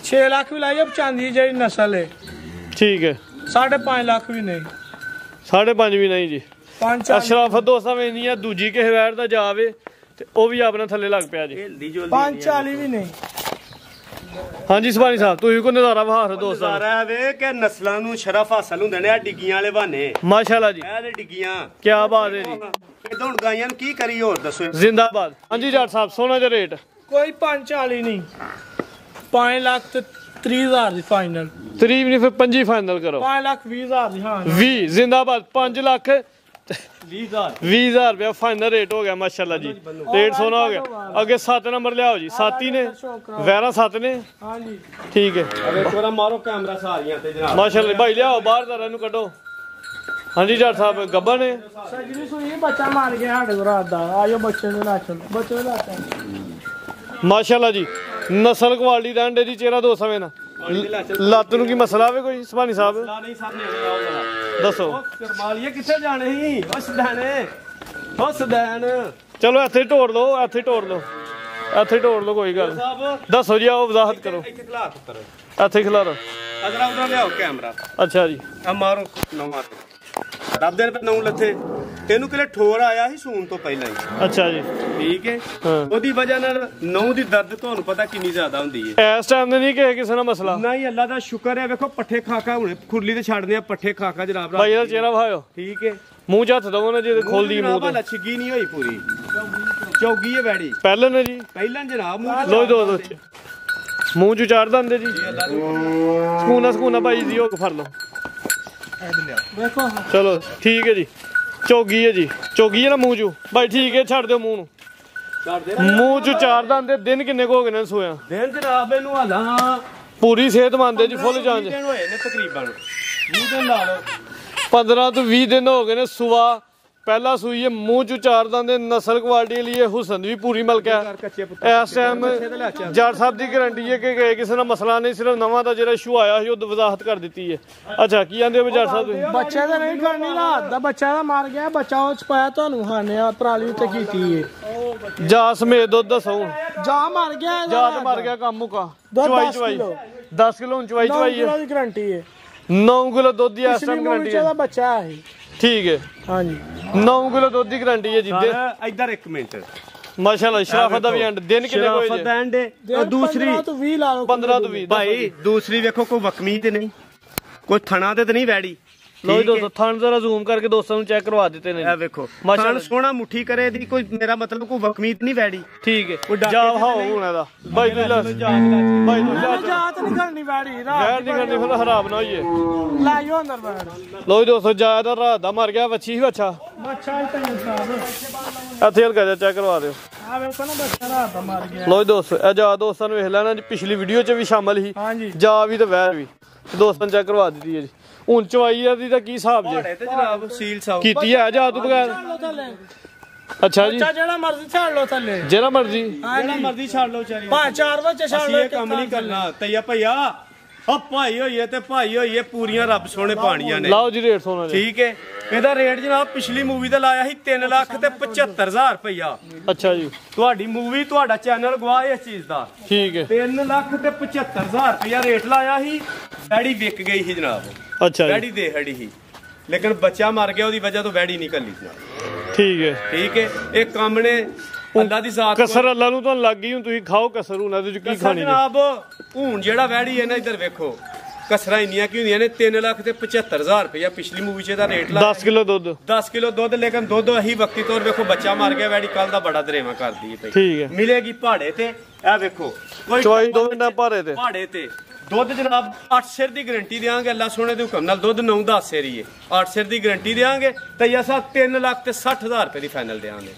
6 ਲੱਖ ਵੀ ਲਾਈਏ ਚਾਂਦੀ ਜਿਹੜੀ ਨਸਲ ਹੈ ਠੀਕ ਹੈ 5.5 ਲੱਖ ਵੀ ਨਹੀਂ 5.5 ਵੀ ਨਹੀਂ ਜੀ 5 ਅਸ਼ਰਾਫਤ ਦੋਸਤਾਂ ਵੇਖਣੀ ਆ ਦੂਜੀ ਕਿਸੇ ਵੈਰ ਦਾ ਜਾਵੇ ਤੇ ਉਹ ਵੀ ਆਪਣੇ ਥੱਲੇ ਲੱਗ ਪਿਆ ਜੀ 540 ਵੀ ਨਹੀਂ ਹਾਂਜੀ ਸੁਭਾਨੀ ਸਾਹਿਬ ਤੁਸੀਂ ਕੋ ਨਜ਼ਾਰਾ ਬਹਾਰ ਦੋਸਤਾਂ ਨਜ਼ਾਰਾ ਵੇ ਕਿ ਨਸਲਾਂ ਨੂੰ ਸ਼ਰਫ ਹਾਸਲ ਹੁੰਦੇ ਨੇ ਆ ਡਿੱਗੀਆਂ ਵਾਲੇ ਬਹਾਨੇ ਮਾਸ਼ਾਅੱਲਾ ਜੀ ਇਹ ਡਿੱਗੀਆਂ ਕੀ ਬਾਤ ਹੈ ਜੀ ਇਹ ਹੁਣ ਗਾਈਆਂ ਨੂੰ ਕੀ ਕਰੀ ਹੋਰ ਦੱਸੋ ਜ਼ਿੰਦਾਬਾਦ ਹਾਂਜੀ ਜੱਟ ਸਾਹਿਬ ਸੋਨਾ ਜਿਹਾ ਰੇਟ ਕੋਈ 540 ਨਹੀਂ 5 ਲੱਖ ਤੇ 30,000 ਦੀ ਫਾਈਨਲ 3 ਨਹੀਂ ਫਿਰ 5 ਫਾਈਨਲ ਕਰੋ 5 ਲੱਖ 20,000 ਦੀ ਹਾਂ 20 ਜ਼ਿੰਦਾਬਾਦ 5 ਲੱਖ 20,000 ਰੁਪਇਆ ਫਾਈਨਲ ਰੇਟ ਹੋ ਗਿਆ ਮਾਸ਼ਾਅੱਲਾ ਜੀ ਰੇਟ ਸੋਨਾ ਹੋ ਗਿਆ ਅੱਗੇ 7 ਨੰਬਰ ਲਿਆਓ ਜੀ 7 ਹੀ ਨੇ ਵੈਰਾ 7 ਨੇ ਹਾਂਜੀ ਠੀਕ ਹੈ ਅਰੇ ਥੋੜਾ ਮਾਰੋ ਕੈਮਰਾ ਸਾਰੀਆਂ ਤੇ ਜਨਾਬ ਮਾਸ਼ਾਅੱਲਾ ਭਾਈ ਲਿਆਓ ਬਾਹਰ ਦਾ ਇਹਨੂੰ ਕੱਢੋ ਹਾਂਜੀ ਜੱਟ ਸਾਹਿਬ ਗੱਬਾ ਨੇ ਸਜਰੀ ਸੁਈ ਬੱਚਾ ਮਾਰ ਗਿਆ ਸਾਡੇ ਕੋਲ ਰਾਤ ਦਾ ਆਇਓ ਬੱਚੇ ਨੂੰ ਨਾਚਣ ਬੱਚੇ ਨੂੰ ਨਾਚਣ ਮਾਸ਼ਾਅੱਲਾ ਜੀ ਨਸਲ ਕੁਆਲਿਟੀ ਦਾ ਅੰਡੇ ਦੀ ਚਿਹਰਾ ਦੋ ਸਮੇਂ ਨਾ ਲੱਤ ਨੂੰ ਕੀ ਮਸਲਾ ਆਵੇ ਕੋਈ ਸੁਭਾਨੀ ਸਾਹਿਬ ਨਹੀਂ ਸਾਹਮਣੇ ਆਓ ਜਰਾ ਦੱਸੋ ਕਰਮਾਲੀਏ ਕਿੱਥੇ ਜਾਣੇ ਸੀ ਉਸ ਦੈਨ ਚਲੋ ਇੱਥੇ ਢੋੜ ਲਓ ਇੱਥੇ ਢੋੜ ਲਓ ਕੋਈ ਗੱਲ ਦੱਸੋ ਜੀ ਆਓ ਵਜ਼ਾਹਤ ਕਰੋ ਇੱਥੇ ਖਲਾ ਪੁੱਤਰ ਇੱਥੇ ਖਿਲਾਰੋ ਅਗਰ ਉਧਰ ਲਿਆਓ ਕੈਮਰਾ ਅੱਛਾ ਜੀ ਆ ਮਾਰੋ ਨਵਾਂ ਰੱਬ ਦੇ ਨੌ ਲੱਥੇ ਇਹਨੂੰ ਕਿਲੇ ਠੋਰ ਆਇਆ ਸੀ ਸੂਣ ਤੋਂ ਪਹਿਲਾਂ ਹੀ। ਅੱਛਾ ਜੀ ਠੀਕ ਹੈ। ਹਾਂ। ਉਹਦੀ ਵਜ੍ਹਾ ਨਾਲ ਨਹੁੰ ਦੀ ਦਰਦ ਤੁਹਾਨੂੰ ਪਤਾ ਕਿੰਨੀ ਜ਼ਿਆਦਾ ਹੁੰਦੀ ਹੈ। ਇਸ ਟਾਈਮ ਦੇ ਨਹੀਂ ਕਿਸੇ ਨਾਲ ਮਸਲਾ ਨਹੀਂ, ਅੱਲਾ ਦਾ ਸ਼ੁਕਰ ਹੈ। ਵੇਖੋ ਪੱਠੇ ਖਾਕਾ ਹੁਣੇ ਖੁਰਲੀ ਤੇ ਛੱਡਦੇ ਆ, ਪੱਠੇ ਖਾਕਾ ਜਨਾਬ। ਭਾਈ ਇਹਦਾ ਚਿਹਰਾ ਵਿਖਾਓ। ਠੀਕ ਹੈ। ਮੂੰਹ 'ਚ ਹੱਥ ਦਵੋ ਨਾ ਜੇ ਖੋਲਦੀ ਮੂੰਹ ਤੇ। ਛਿੱਗੀ ਨਹੀਂ ਹੋਈ ਪੂਰੀ, ਚੌਗੀ ਹੈ ਵੈੜੀ ਪਹਿਲਾਂ ਨੇ ਜੀ ਪਹਿਲਾਂ ਜਨਾਬ ਮੂੰਹ ਲੋ ਦੋ ਮੂੰਹ 'ਚ ਚਾੜ ਦਿੰਦੇ ਜੀ। ਸਕੂਨਾ ਭਾਈ ਜੀ ਉਹ ਫੜ ਲਓ। ਵੇਖੋ ਚਲੋ ਠੀਕ ਹੈ ਜੀ। ਚੌਗੀ ਹੈ ਜੀ, ਚੌਗੀ ਹੈ ਨਾ ਮੂੰਹ 'ਚ ਭਾਈ। ਠੀਕ ਹੈ, ਛੱਡ ਦਿਓ ਮੂੰਹ ਨੂੰ। ਮੂੰਹ 'ਚ ਚਾਰ ਦੰਦ। ਦਿਨ ਕਿੰਨੇ ਕੁ ਹੋ ਗਏ ਨੇ ਸੋਇਆ? ਦਿਨ ਜਨਾਬ ਇਹਨੂੰ ਹਾਲਾਂ ਪੂਰੀ ਸਿਹਤਮੰਦ ਹੈ ਜੀ, ਫੁੱਲ ਜਾਂਚ। ਦਿਨ ਹੋਏ ਨੇ ਤਕਰੀਬਨ 20 ਦਿਨ ਲਾ ਲਓ। 15 ਤੋਂ 20 ਦਿਨ ਹੋ ਗਏ ਨੇ। ਸੁਆ ਪਹਿਲਾ ਸੂਈ ਹੈ, ਮੂੰਹ 'ਚ ਚਾਰ ਦੰਦ। ਨਸਲ ਕੁਆਲਿਟੀ ਲਈ ਹੁਸਨ ਵੀ ਪੂਰੀ ਮਲਕ ਹੈ। ਇਸ ਟਾਈਮ ਜੱਟ ਸਾਹਿਬ ਦੀ ਗਰੰਟੀ ਹੈ ਕਿ ਕਿਸੇ ਦਾ ਮਸਲਾ ਨਹੀਂ, ਸਿਰਫ ਨਵਾਂ ਦਾ ਜਿਹੜਾ ਇਸ਼ੂ ਆਇਆ ਸੀ ਉਹ ਵਜ਼ਾਹਤ ਕਰ ਦਿੱਤੀ ਹੈ। ਅੱਛਾ ਕੀ ਕਹਿੰਦੇ ਹੋ ਜੱਟ ਸਾਹਿਬ ਤੁਸੀਂ? ਬੱਚੇ ਦਾ ਨਹੀਂ ਕਰਨੀ, ਰਾਤ ਦਾ ਬੱਚਾ ਦਾ ਮਾਰ ਗਿਆ। ਬੱਚਾ ਉਹ ਛਪਾਇਆ ਤੁਹਾਨੂੰ ਹਾਨਿਆ ਪਰਾਲੀ ਉੱਤੇ ਕੀਤੀ ਹੈ। ਜਾ ਸਮੇਤ ਦੁੱਧ ਦੱਸੋ। ਜਾ ਮਰ ਗਿਆ, ਜਾ ਤੇ ਮਰ ਗਿਆ, ਕੰਮ ਮੁਕਾ। ਦੁੱਧ ਚਵਾਈ 10 ਕਿਲੋ ਚਵਾਈ ਚਵਾਈ ਹੈ। ਦੀ ਗਰੰਟੀ ਹੈ। 9 ਕਿਲੋ ਦੁੱਧ ਦੀ ਇਸ ਟਾਈਮ ਗਰੰਟੀ ਹੈ। ਦਾ ਬੱਚਾ ਹੈ। ਠੀਕ ਹੈ। ਹਾਂਜੀ 9 ਕਿਲੋ ਦੁੱਧ ਦੀ ਗਰੰਟੀ ਹੈ ਜੀ। ਇੱਧਰ ਇੱਕ ਮਿੰਟ। ਮਾਸ਼ਾਅੱਲਾ ਸ਼ਰਾਫਤ ਦਾ ਵੀ ਐਂਡ। ਦਿਨ ਕਿੰਨੇ ਕੋਈ ਸ਼ਰਾਫਤ ਦਾ ਐਂਡ ਹੈ। ਦੂਸਰੀ 15 ਤੋਂ 20 ਲਾ ਲਓ। 15 ਤੋਂ 20 ਭਾਈ ਦੂਸਰੀ ਵੇਖੋ, ਕੋਈ ਵਕਮੀ ਤੇ ਨਹੀਂ, ਕੋਈ ਥਣਾ ਤੇ ਨਹੀਂ ਵੈੜੀ। ਲੋ ਦੋਸਤੋ ਥਣ ਜ਼ਰਾ ਜ਼ੂਮ ਕਰਕੇ ਦੋਸਤਾਂ ਨੂੰ ਚੈੱਕ ਕਰਵਾ ਦਿੱਤੇ ਨੇ। ਇਹ ਵੇਖੋ ਥਣ ਸੋਹਣਾ ਮੁੱਠੀ ਕਰੇ ਦੀ, ਕੋਈ ਮੇਰਾ ਮਤਲਬ ਕੋਈ ਵਕਮੀ ਤੇ ਨਹੀਂ ਵੈੜੀ। ਠੀਕ ਹੈ। ਜਾ ਹਾਓ ਹੁਣ ਇਹਦਾ ਭਾਈ ਤੂੰ ਲੈ ਭਾਈ ਤੂੰ ਲੈ ਜਾਤ ਨਹੀਂ ਕਰਨੀ ਵੈੜੀ। ਗੈਰ ਨਹੀਂ ਕਰਨੀ, ਫਿਰ ਹਰਾਮ ਨਾ ਹੋਈਏ। ਲਾਇਓ ਅੰਦਰ ਬੈਠ। ਲੋ ਦੋਸਤੋ ਜਾ ਦਾ ਰਾਤ ਦਾ ਮਰ ਗਿਆ। ਵੱਛੀ ਹੀ ਵੱਛਾ ਬੱਚਾ ਹੀ ਤੈਨੂੰ ਸਾਹਿਬ ਇੱਥੇ ਹਲਕਾ ਚੈੱਕ ਕਰਵਾ ਦਿਓ। ਆ ਵੇਖੋ ਨਾ, ਬੱਚਾ ਰਾਤ ਦਾ ਮਰ ਗਿਆ। ਲੋ ਦੋਸਤੋ ਇਹ ਜਾ ਦੋਸਤਾਂ ਨੂੰ ਵੇਖ ਲੈਣਾ ਜੀ, ਪਿਛਲੀ ਵੀਡੀਓ 'ਚ ਵੀ ਸ਼ਾਮਲ ਸੀ। ਹਾਂਜੀ ਜਾ ਵੀ ਤੇ ਵਹਿ ਵੀ ਦੋਸਤਾਂ ਨੂੰ ਚੈੱਕ ਕਰਵਾ ਦਿੱਤੀ ਹੈ ਜੀ। ਹੁਣ ਚਵਾਈ ਦੀ ਤਾਂ ਕੀ ਹਿਸਾਬ ਜੇ ਤੇ ਜਨਾਬ ਸੀਲ ਸਾਊ ਕੀਤੀ ਹੈ ਜਾ ਤੂੰ ਬਗੈਰ? ਅੱਛਾ ਜੀ ਬੱਚਾ ਜਿਹੜਾ ਮਰਜ਼ੀ ਛੱਡ ਲਓ ਥੱਲੇ, ਜਿਹੜਾ ਮਰਜ਼ੀ ਜਿਹੜਾ ਮਰਜ਼ੀ ਛੱਡ ਲਓ ਚਾਰੀ। ਭਾਂ 4 ਵਜੇ ਛੱਡ ਲਓ। ਇਹ ਕੰਮ ਨਹੀਂ ਕਰਨਾ ਤਈਆ ਭਈਆ। ਆ ਭਾਈ ਹੋਈਏ ਤੇ ਭਾਈ ਹੋਈਏ, ਪੂਰੀਆਂ ਰੱਬ ਸੋਹਣੇ ਪਾਣੀਆਂ ਨੇ। ਲਾਓ ਜੀ ਰੇਟ ਸੋਨਾ ਜੀ। ਠੀਕ ਹੈ। ਇਹਦਾ ਰੇਟ ਜਨਾਬ ਪਿਛਲੀ ਮੂਵੀ ਦਾ ਲਾਇਆ ਸੀ 3,75,000 ਰੁਪਇਆ। ਅੱਛਾ ਜੀ ਤੁਹਾਡੀ ਮੂਵੀ ਤੁਹਾਡਾ ਚੈਨਲ ਗਵਾਹ ਇਸ ਚੀਜ਼ ਦਾ। ਠੀਕ ਹੈ। 3,75,000 ਰੁਪਇਆ ਰੇਟ ਲਾਇਆ ਸੀ। ਵੈੜੀ ਵਿਕ ਗਈ ਸੀ ਜਨਾਬ। ਅੱਛਾ ਜੀ ਵੈੜੀ ਦੇ ਹੜੀ ਸੀ, ਲੇਕਿਨ ਬੱਚਾ ਮਰ ਗਿਆ, ਉਹਦੀ ਵਜ੍ਹਾ ਤੋਂ ਵੈੜੀ ਨਿਕਲੀ ਜਨਾਬ। ਠੀਕ ਹੈ। ਠੀਕ ਹੈ। ਇਹ ਕੰਮ ਨੇ ਅੱਲਾ ਦੀ ਜ਼ਾਤ। ਕਸਰ ਅੱਲਾ ਨੂੰ ਤੁਹਾਨੂੰ ਲੱਗ ਗਈ, ਹੁਣ ਤੁਸੀਂ ਖਾਓ ਕਸਰ। ਉਹਨਾਂ ਦੇ ਕੀ ਖਾਣੀ ਜਨਾਬ ਹੁਣ ਜਿਹੜਾ ਵੈੜੀ ਹੈ ਨਾ, ਇੱਧਰ ਵੇਖੋ ਕਸਰਾਂ ਇੰਨੀਆਂ ਕੀ ਹੁੰਦੀਆਂ ਨੇ। 3,75,000 ਰੁਪਇਆ ਪਿਛਲੀ ਮੂਵੀ 'ਚ ਇਹਦਾ ਰੇਟ ਲਾਇਆ। 10 ਕਿਲੋ ਦੁੱਧ 10 ਕਿਲੋ ਦੁੱਧ, ਲੇਕਿਨ ਦੁੱਧ ਇਹੀ ਵਕਤੀ ਤੌਰ ਵੇਖੋ ਬੱਚਾ ਮਰ ਗਿਆ। ਵੈੜੀ ਕੱਲ ਦਾ ਬੜਾ ਦਰੇਵਾ ਕਰਦੀ ਹੈ ਭਾਈ। ਠੀਕ ਹੈ। ਮਿਲੇਗੀ ਪਹਾੜੇ ਤੇ। ਇਹ ਵੇਖੋ ਕੋਈ ਚਵਾਈ 2 ਮਿੰਟਾਂ ਭਾਰੇ ਤੇ ਪਹਾੜੇ ਤੇ ਦੁੱਧ ਜਨਾਬ 8 ਸਿਰ ਦੀ ਗਰੰਟੀ ਦੇਾਂਗੇ। ਅੱਲਾ ਸੋਹਣੇ ਦੇ ਹੁਕਮ ਨਾਲ ਦੁੱਧ 9-10 ਸਿਰ ਹੀ ਹੈ। 8 ਸਿਰ ਦੀ ਗਰੰਟੀ ਦੇਾਂਗੇ ਤੇ ਅਸਾਂ 3,60,000 ਰੁਪਏ ਦੀ ਫਾਈਨਲ ਦੇਾਂਗੇ।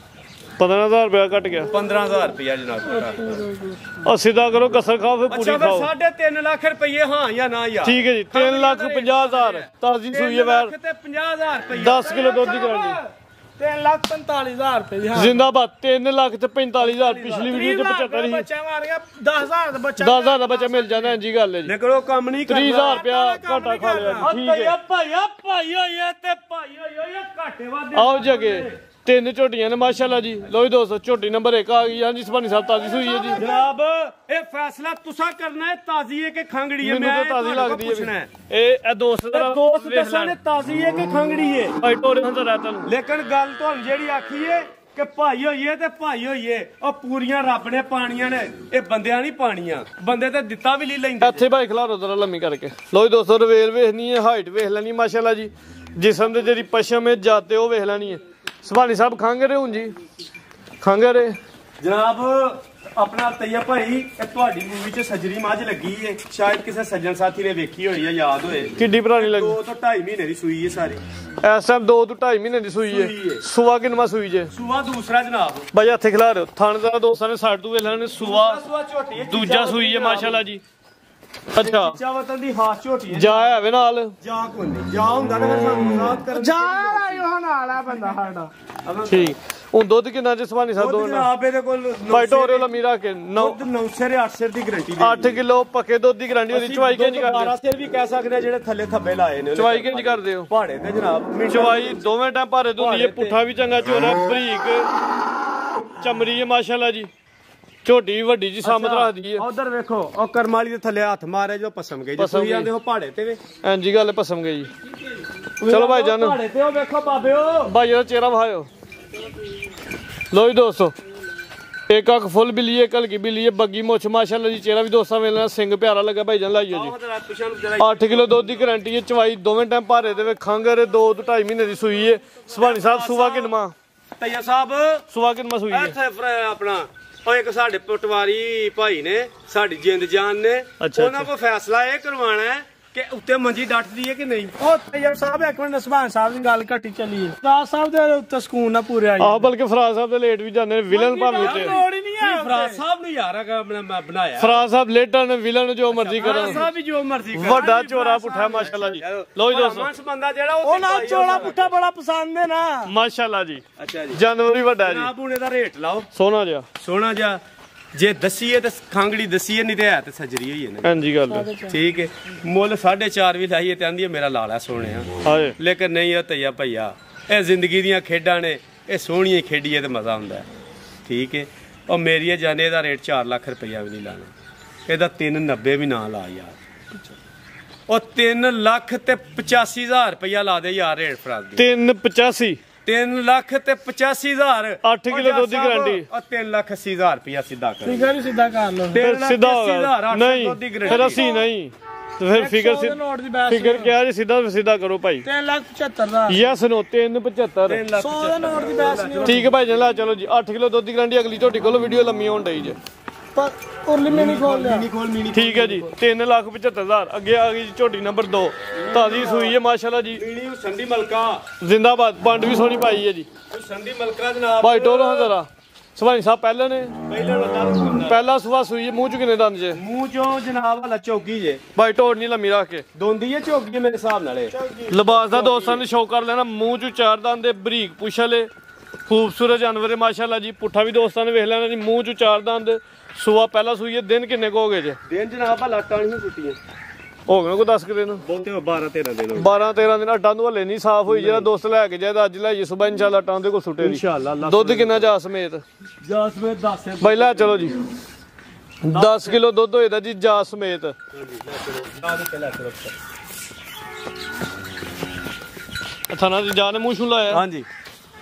15,000 ਰੁਪਇਆ ਘਟ ਗਿਆ। 15,000 ਰੁਪਇਆ ਜਨਾਬ। ਉਹ ਸਿੱਧਾ ਕਰੋ, ਕਸਰ ਖਾਓ ਫਿਰ ਪੂਰੀ ਅੱਛਾ ਫਿਰ ਖਾਓ। 3.5 ਲੱਖ ਰੁਪਏ ਹਾਂ ਜਾਂ ਨਾ ਯਾਰ? ਠੀਕ ਹੈ ਜੀ। 3,50,000 ਤਾਜ਼ੀ ਸੂਈ ਹੈ ਵੈਰ। 50,000 ਰੁਪਏ 10 ਕਿਲੋ ਦੁੱਧ ਦੀ ਗਾਰੰਟੀ। 3,45,000 ਰੁਪਏ ਦੀ। ਜ਼ਿੰਦਾਬਾਦ। 3,45,000 ਪਿਛਲੀ ਵੀਡੀਓ 'ਚ 75 ਸੀ। ਬੱਚਾ ਮਾਰ ਗਿਆ। 10,000 ਦਾ ਬੱਚਾ 10,000 ਦਾ ਬੱਚਾ ਮਿਲ ਜਾਂਦਾ ਜੀ। ਗੱਲ ਹੈ ਜੀ। ਲੇਕਿਨ ਉਹ ਕੰਮ ਨਹੀਂ ਕਰਨਾ। 30,000 ਰੁਪਇਆ ਘਾਟਾ ਖਾ ਲਿਆ ਜੀ। ਠੀਕ ਹੈ। ਭਾਈ ਹੋਏ ਤੇ ਭਾਈ ਹੋਏ ਘਾਟੇ ਵਾਦੇ। ਆਓ ਜਗੇ 3 ਝੋਟੀਆਂ ਨੇ ਮਾਸ਼ਾਅੱਲਾ ਜੀ। ਲੋ ਜੀ ਦੋਸਤੋ ਝੋਟੀ ਨੰਬਰ 1 ਆ ਗਈ। ਹਾਂਜੀ ਸੁਭਾਨੀ ਸਾਹਿਬ ਤਾਜ਼ੀ ਸੂਈ ਹੈ ਜੀ। ਜਨਾਬ ਇਹ ਫੈਸਲਾ ਤੁਸੀਂ ਕਰਨਾ ਹੈ, ਤਾਜ਼ੀ ਹੈ ਕਿ ਖੰਗੜੀ ਹੈ। ਮੈਨੂੰ ਤਾਂ ਤਾਜ਼ੀ ਲੱਗਦੀ ਹੈ। ਇਹ ਦੋਸਤ ਦਾ ਦੋਸਤ ਦੱਸਣੇ ਤਾਜ਼ੀ ਹੈ ਕਿ ਖੰਗੜੀ ਹੈ। ਭਾਈ ਟੋਰੇ ਹੁੰਦਾ ਰਹਿਤਾ ਨੂੰ। ਲੇਕਿਨ ਗੱਲ ਤੁਹਾਨੂੰ ਜਿਹੜੀ ਆਖੀ ਹੈ ਕਿ ਭਾਈ ਹੋਈਏ ਤੇ ਭਾਈ ਹੋਈਏ, ਉਹ ਪੂਰੀਆਂ ਰੱਬ ਨੇ ਪਾਣੀਆਂ ਨੇ, ਇਹ ਬੰਦਿਆਂ ਨਹੀਂ ਪਾਣੀਆਂ। ਬੰਦੇ ਤੇ ਦਿੱਤਾ ਵੀ ਨਹੀਂ ਲੈਂਦੇ। ਇੱਥੇ ਭਾਈ ਖਿਲਾਰੋ ਜ਼ਰਾ ਲੰਮੀ ਕਰਕੇ। ਲੋ ਜੀ ਦੋਸਤੋ ਰਵੇਲ ਵੇਖਣੀ ਹੈ, ਹਾਈਟ ਵੇਖ ਲੈਣੀ ਮਾਸ਼ਾਅੱਲਾ ਜੀ। ਜਿਸਮ ਦੇ ਜਿਹੜੀ ਪਸ਼ਮ ਹੈ ਜਾਤੇ ਉਹ ਵੇਖ ਲੈਣੀ ਹੈ। ਸੁਭਾਨੀ ਸਾਹਿਬ ਖੰਗ ਰਹੇ ਹੁਣ ਜੀ, ਖੰਗ ਰਹੇ ਜਨਾਬ। ਆਪਣਾ ਤਈਆ ਭਾਈ ਇਹ ਤੁਹਾਡੀ ਮੂਵੀ 'ਚ ਸਜਰੀ ਮੱਝ ਲੱਗੀ ਏ, ਸ਼ਾਇਦ ਕਿਸੇ ਸੱਜਣ ਸਾਥੀ ਨੇ ਵੇਖੀ ਹੋਣੀ ਹੈ, ਯਾਦ ਹੋਏ। ਕਿੱਡੀ ਪੁਰਾਣੀ ਲੱਗੀ? 2 ਤੋਂ 2.5 ਮਹੀਨੇ ਦੀ ਸੂਈ ਹੈ ਸਾਰੀ। ਇਸ ਟਾਈਮ 2 ਤੋਂ 2.5 ਮਹੀਨੇ ਦੀ ਸੂਈ ਹੈ। ਸੂਆ ਕਿੰਨਵਾਂ ਸੂਈ ਜੇ? ਸੂਆ ਦੂਸਰਾ ਜਨਾਬ। ਭਾਈ ਹੱਥੇ ਖਿਲਾ ਰਹੇ ਹੋ। ਥਾਣੇਦਾਰ ਦੋਸਤਾਂ ਨੇ ਸਾਈਡ ਤੋਂ ਵੇਖ ਲੈਣੇ। ਸੂਆ ਝੋਟੀ ਹੈ, ਦੂਜਾ ਸੂਈ ਹੈ ਮਾਸ਼ਾਅੱਲਾ ਜੀ। ਅੱਛਾ ਚਾਵਤਨ ਦੀ ਹਾਸ ਝੋਟੀ ਹੈ। ਜਾ ਆਵੇ ਨਾਲ ਜਾ ਕੋਈ ਨਹੀਂ, ਜਾ ਹੁੰਦਾ ਤਾਂ ਫਿਰ ਸਾਨੂੰ ਆਜ਼ਾਦ ਕਰਨ। ਜਾ ਆਇਓ ਨਾਲ ਆ ਬੰਦਾ ਸਾਡਾ। ਠੀਕ। ਹੁਣ ਦੁੱਧ ਕਿੰਨਾ ਜੇ ਸੁਭਾਨੀ ਸਾਹਿਬ ਦੋ ਜਨਾਬ ਇਹਦੇ ਕੋਲ ਭਾਈ ਟੋਰੇ ਵਾਲਾ ਮੀਰਾ ਕੇ 9 ਸਿਰ 8 ਸਿਰ ਦੀ ਗਾਰੰਟੀ ਦੇ। 8 ਕਿਲੋ ਪੱਕੇ ਦੁੱਧ ਦੀ ਗਾਰੰਟੀ ਉਹਦੀ। ਚਵਾਈ ਕਿੰਜ ਕਰਦੇ? 12 ਸਿਰ ਵੀ ਕਹਿ ਸਕਦੇ ਆ ਜਿਹੜੇ ਥੱਲੇ ਥੱਬੇ ਲਾਏ ਨੇ। ਚਵਾਈ ਕਿੰਜ ਕਰਦੇ ਹੋ? ਪਹਾੜੇ ਤੇ ਜਨਾਬ ਚਵਾਈ ਦੋਵੇਂ ਟਾਈਮ ਭਾਰੇ ਦੁੱਧ ਦੀ। ਪੁੱਠਾ ਵੀ ਚੰਗਾ ਝੋਰਾ, ਬਰੀਕ ਚਮੜੀ ਹੈ ਮਾਸ਼ਾਅੱਲਾ ਜੀ। ਝੋਟੀ ਵੀ ਵੱਡੀ ਜੀ ਸਾਮਤ ਰੱਖਦੀ ਹੈ। ਉਧਰ ਵੇਖੋ ਉਹ ਕਰਮਾਲੀ ਦੇ ਥੱਲੇ ਹੱਥ ਮਾਰੇ ਜੋ ਪਸਮ ਗਏ। ਤੁਸੀਂ ਆਂਦੇ ਹੋ ਪਹਾੜੇ ਤੇ ਵੇ। ਹਾਂਜੀ ਗੱਲ ਪਸਮ ਗਈ ਜੀ। ਚਲੋ ਭਾਈ ਜਾਨ ਤੁਹਾਡੇ ਤੇ ਉਹ ਵੇਖੋ ਬਾਬਿਓ ਭਾਈ ਦਾ ਚਿਹਰਾ ਵਿਖਾਇਓ। ਲੋ ਜੀ ਦੋਸਤੋ ਇੱਕ ਅੱਖ ਫੁੱਲ ਬਿੱਲੀ ਹੈ, ਹਲਕੀ ਬਿੱਲੀ ਹੈ, ਬੱਗੀ ਮੁੱਛ ਮਾਸ਼ਾਅੱਲਾ ਜੀ। ਚਿਹਰਾ ਵੀ ਦੋਸਤਾਂ ਵੇਲੇ ਸਿੰਘ ਪਿਆਰਾ ਲੱਗਾ ਭਾਈ ਜਾਨ। ਲਾਈਓ ਜੀ 8 ਕਿਲੋ ਦੁੱਧ ਦੀ ਗਾਰੰਟੀ ਹੈ। ਚਵਾਈ ਦੋਵੇਂ ਟਾਈਮ ਭਾਰੇ ਦੇ ਖੰਗਰ 2 ਤੋਂ 2.5 ਮਹੀਨੇ ਦੀ ਸੂਈ ਹੈ। ਸੁਭਾਨੀ ਸਾਹਿਬ ਸੂਆ ਕਿਨਮਾ ਤਈਆ ਸਾਹਿਬ ਸੂਆ ਕਿਨਮਾ ਸੂਈ ਹੈ ਇੱਥੇ ਆਪਣਾ ਉਹ ਇੱਕ ਸਾਡੇ ਪਟਵਾਰੀ ਭਾਈ ਨੇ ਸਾਡੀ ਜਿੰਦ ਜਾਨ ਨੇ ਉਹਨਾਂ ਕੋਲ ਫੈਸਲਾ ਇਹ ਕਰਵਾਉਣਾ ਹੈ ਕਿ ਉੱਤੇ ਮੰਜੀ ਡੱਟਦੀ ਹੈ ਕਿ ਨਹੀਂ। ਉਹ ਤੈਯਬ ਸਾਹਿਬ ਇੱਕ ਮਿੰਟ ਸੁਭਾਨ ਸਾਹਿਬ ਦੀ ਗੱਲ ਘੱਟੀ ਚੱਲੀ ਹੈ। ਫਰਾਜ਼ ਸਾਹਿਬ ਦੇ ਉੱਤੇ ਸਕੂਨ ਨਾ ਪੂਰੇ ਆਈ ਆਹ ਬਲਕਿ ਫਰਾਜ਼ ਸਾਹਿਬ ਦੇ ਲੇਟ ਵੀ ਜਾਂਦੇ ਨੇ ਵਿਲਨ ਭਾਵੇਂ ਤੇ ਲੋੜ ਹੀ ਨਹੀਂ ਹੈ। ਫਰਾਜ਼ ਸਾਹਿਬ ਨੂੰ ਯਾਰ ਮੈਂ ਬਣਾਇਆ ਫਰਾਜ਼ ਸਾਹਿਬ ਲੇਟਣ ਵਿਲਨ ਜੋ ਮਰਜ਼ੀ ਕਰਨ ਸਾਹਿਬ ਵੀ ਜੋ ਮਰਜ਼ੀ ਕਰ ਵੱਡਾ ਚੋਰਾ ਪੁੱਠਾ ਮਾਸ਼ਾਅੱਲਾ ਜੀ। ਲੋ ਜੀ ਦੋਸਤੋ ਮਾਨਸ ਬੰਦਾ ਜਿਹੜਾ ਉਹ ਨਾ ਚੋਲਾ ਪੁੱਠਾ ਬੜਾ ਪਸੰਦ ਹੈ ਨਾ ਮਾਸ਼ਾਅੱਲਾ ਜੀ। ਅੱਛਾ ਜੀ ਜਾਨਵਰ ਵੱਡਾ ਜੀ। ਜਨਾਬ ਹੁਣ ਇਹਦਾ ਰੇਟ ਲਾਓ ਸੋਹਣਾ ਜਿਹਾ ਸੋਹਣਾ ਜਿਹਾ। ਜੇ ਦਸੀਏ ਤੇ ਖਾਂਗੜੀ ਦਸੀਏ ਨਹੀਂ ਤੇ ਹੈ ਤੇ ਸਜਰੀ ਹੋਈ ਹੈ ਨਾ। ਹਾਂਜੀ ਗੱਲ ਠੀਕ ਹੈ ਮੁੱਲ 4.5 ਵੀ ਲਾਈਏ ਤੇ ਆਂਦੀ ਮੇਰਾ ਲਾਲਾ ਸੋਹਣਿਆ ਹਾਏ ਲੇਕਿਨ ਨਹੀਂ ਉਹ ਤਈਆ ਭਈਆ ਇਹ ਜ਼ਿੰਦਗੀ ਦੀਆਂ ਖੇਡਾਂ ਨੇ ਇਹ ਸੋਹਣੀਆਂ ਖੇਡੀਏ ਤੇ ਮਜ਼ਾ ਹੁੰਦਾ ਹੈ। ਠੀਕ ਹੈ ਉਹ ਮੇਰੀ ਜਾਨੇ ਦਾ ਰੇਟ 4 ਲੱਖ ਰੁਪਈਆ ਵੀ ਨਹੀਂ ਲਾਣਾ ਇਹਦਾ 390 ਵੀ ਨਾ ਲਾ ਯਾਰ। ਉਹ 3 ਲੱਖ ਤੇ 85,000 ਰੁਪਈਆ ਲਾ ਦੇ ਯਾਰ ਰੇਟ ਫਰਾਜ਼ ਦੀ 385 3 ਲੱਖ ਤੇ 85,000 8 ਕਿਲੋ ਦੁੱਧ ਦੀ ਗਾਰੰਟੀ। 3,80,000 ਰੁਪਇਆ ਸਿੱਧਾ ਕਰ ਫਿਗਰ ਹੀ ਸਿੱਧਾ ਕਰ ਲਓ। ਫਿਰ ਸਿੱਧਾ ਹੋਗਾ ਨਹੀਂ ਫਿਰ ਅਸੀਂ ਨਹੀਂ ਤੇ ਫਿਰ ਫਿਗਰ ਨੋਟ ਦੀ ਬੈਸ ਫਿਗਰ ਕਿਹਾ ਜੀ ਸਿੱਧਾ ਸਿੱਧਾ ਕਰੋ ਭਾਈ 3,75,000 ਦਾ ਯੈਸ ਨੋ 375 100 ਦਾ ਨੋਟ ਦੀ ਬੈਸ ਨਹੀਂ ਠੀਕ ਹੈ ਭਾਈ ਜਨ ਲਾ ਚਲੋ ਜੀ 8 ਕਿਲੋ ਦੁੱਧ ਦੀ ਗਾਰੰਟੀ ਅਗਲੀ ਝੋਟੀ ਕੋਲ ਵੀਡੀਓ ਲੰਮੀ ਹੋਣ ਡਈ ਜੇ ਪਰ ਉਰਲੀ ਮੇਨੀ ਖੋਲ ਲਿਆ ਠੀਕ ਹੈ ਜੀ 3,75,000 ਅੱਗੇ ਆ ਗਈ ਜੀ ਝੋਟੀ ਨੰਬਰ 2 ਤਾਜ਼ੀ ਸੂਈ ਹੈ ਮਾਸ਼ਾਅੱਲਾ ਜੀ। ਪੀਣੀ ਸੰਧੀ ਮਲਕਾ ਜ਼ਿੰਦਾਬਾਦ ਪੰਡ ਵੀ ਸੋਹਣੀ ਪਾਈ ਹੈ ਜੀ ਸੰਧੀ ਮਲਕਾ ਜਨਾਬ ਭਾਈ ਟੋਲੋ ਹਾਂ ਜ਼ਰਾ ਸੁਭਾਨੀ ਸਾਹਿਬ ਪਹਿਲੇ ਨੇ ਪਹਿਲਾਂ ਪਹਿਲਾ ਸੁਭਾ ਸੂਈ ਹੈ। ਮੂੰਹ ਚ ਕਿੰਨੇ ਦੰਦ ਜੇ ਮੂੰਹ ਚੋਂ ਜਨਾਬ ਵਾਲਾ ਚੌਕੀ ਜੇ ਭਾਈ ਟੋੜ ਨਹੀਂ ਲੰਮੀ ਰੱਖ ਕੇ ਦੋਂਦੀ ਹੈ ਚੌਕੀ ਮੇਰੇ ਹਿਸਾਬ ਨਾਲੇ ਲਿਬਾਸ ਦਾ ਦੋਸਤਾਂ ਨੇ ਸ਼ੌਕ ਕਰ ਲੈਣਾ। ਮੂੰਹ ਚ 4 ਦੰਦ ਦੇ ਬਰੀਕ ਪੁੱਛਲੇ ਖੂਬਸੂਰਤ ਜਾਨਵਰ ਹੈ ਮਾਸ਼ਾਅੱਲਾ ਜੀ। ਪੁੱਠਾ ਵੀ ਦੋਸਤਾਂ ਨੇ ਵੇਖ ਲੈਣਾ ਜੀ। ਮੂੰਹ ਚ 4 ਦੰਦ ਸੂਆ ਪਹਿਲਾ ਸੂਈ ਹੈ। ਦਿਨ ਕਿੰਨੇ ਕੋ ਹੋ ਗਏ ਜੇ ਦਿਨ ਜਨਾਬ ਵਾਲਾ ਲਾਟਾਂ ਨਹੀਂ ਟੁੱਟੀਆਂ ਹੋ ਗਏ ਕੋ 10 ਕਿ ਦਿਨ ਬਹੁਤੇ 12-13 ਦਿਨ 12-13 ਦਿਨ ਅੱਡਾਂ ਨੂੰ ਹਲੇ ਨਹੀਂ ਸਾਫ਼ ਹੋਈ। ਜਿਹੜਾ ਦੋਸਤ ਲੈ ਕੇ ਜਾਏ ਅੱਜ ਲੈ ਜੀ ਸੁਬਾ ਇਨਸ਼ਾਅੱਲਾ ਟਾਂ ਦੇ ਕੋ ਸੁੱਟੇ ਦੀ ਇਨਸ਼ਾਅੱਲਾ ਦੁੱਧ ਕਿੰਨਾ ਜਾ ਸਮੇਤ ਜਸਮੇ 10 ਬਾਈ ਲੈ ਚਲੋ ਜੀ 10 ਕਿਲੋ ਦੁੱਧ ਹੋਏਦਾ ਜੀ ਜਾ ਸਮੇਤ। ਥਾਣਾ ਦੀ ਜਾਨ ਮੂੰਹ ਛੂ ਲਾਇਆ ਹਾਂਜੀ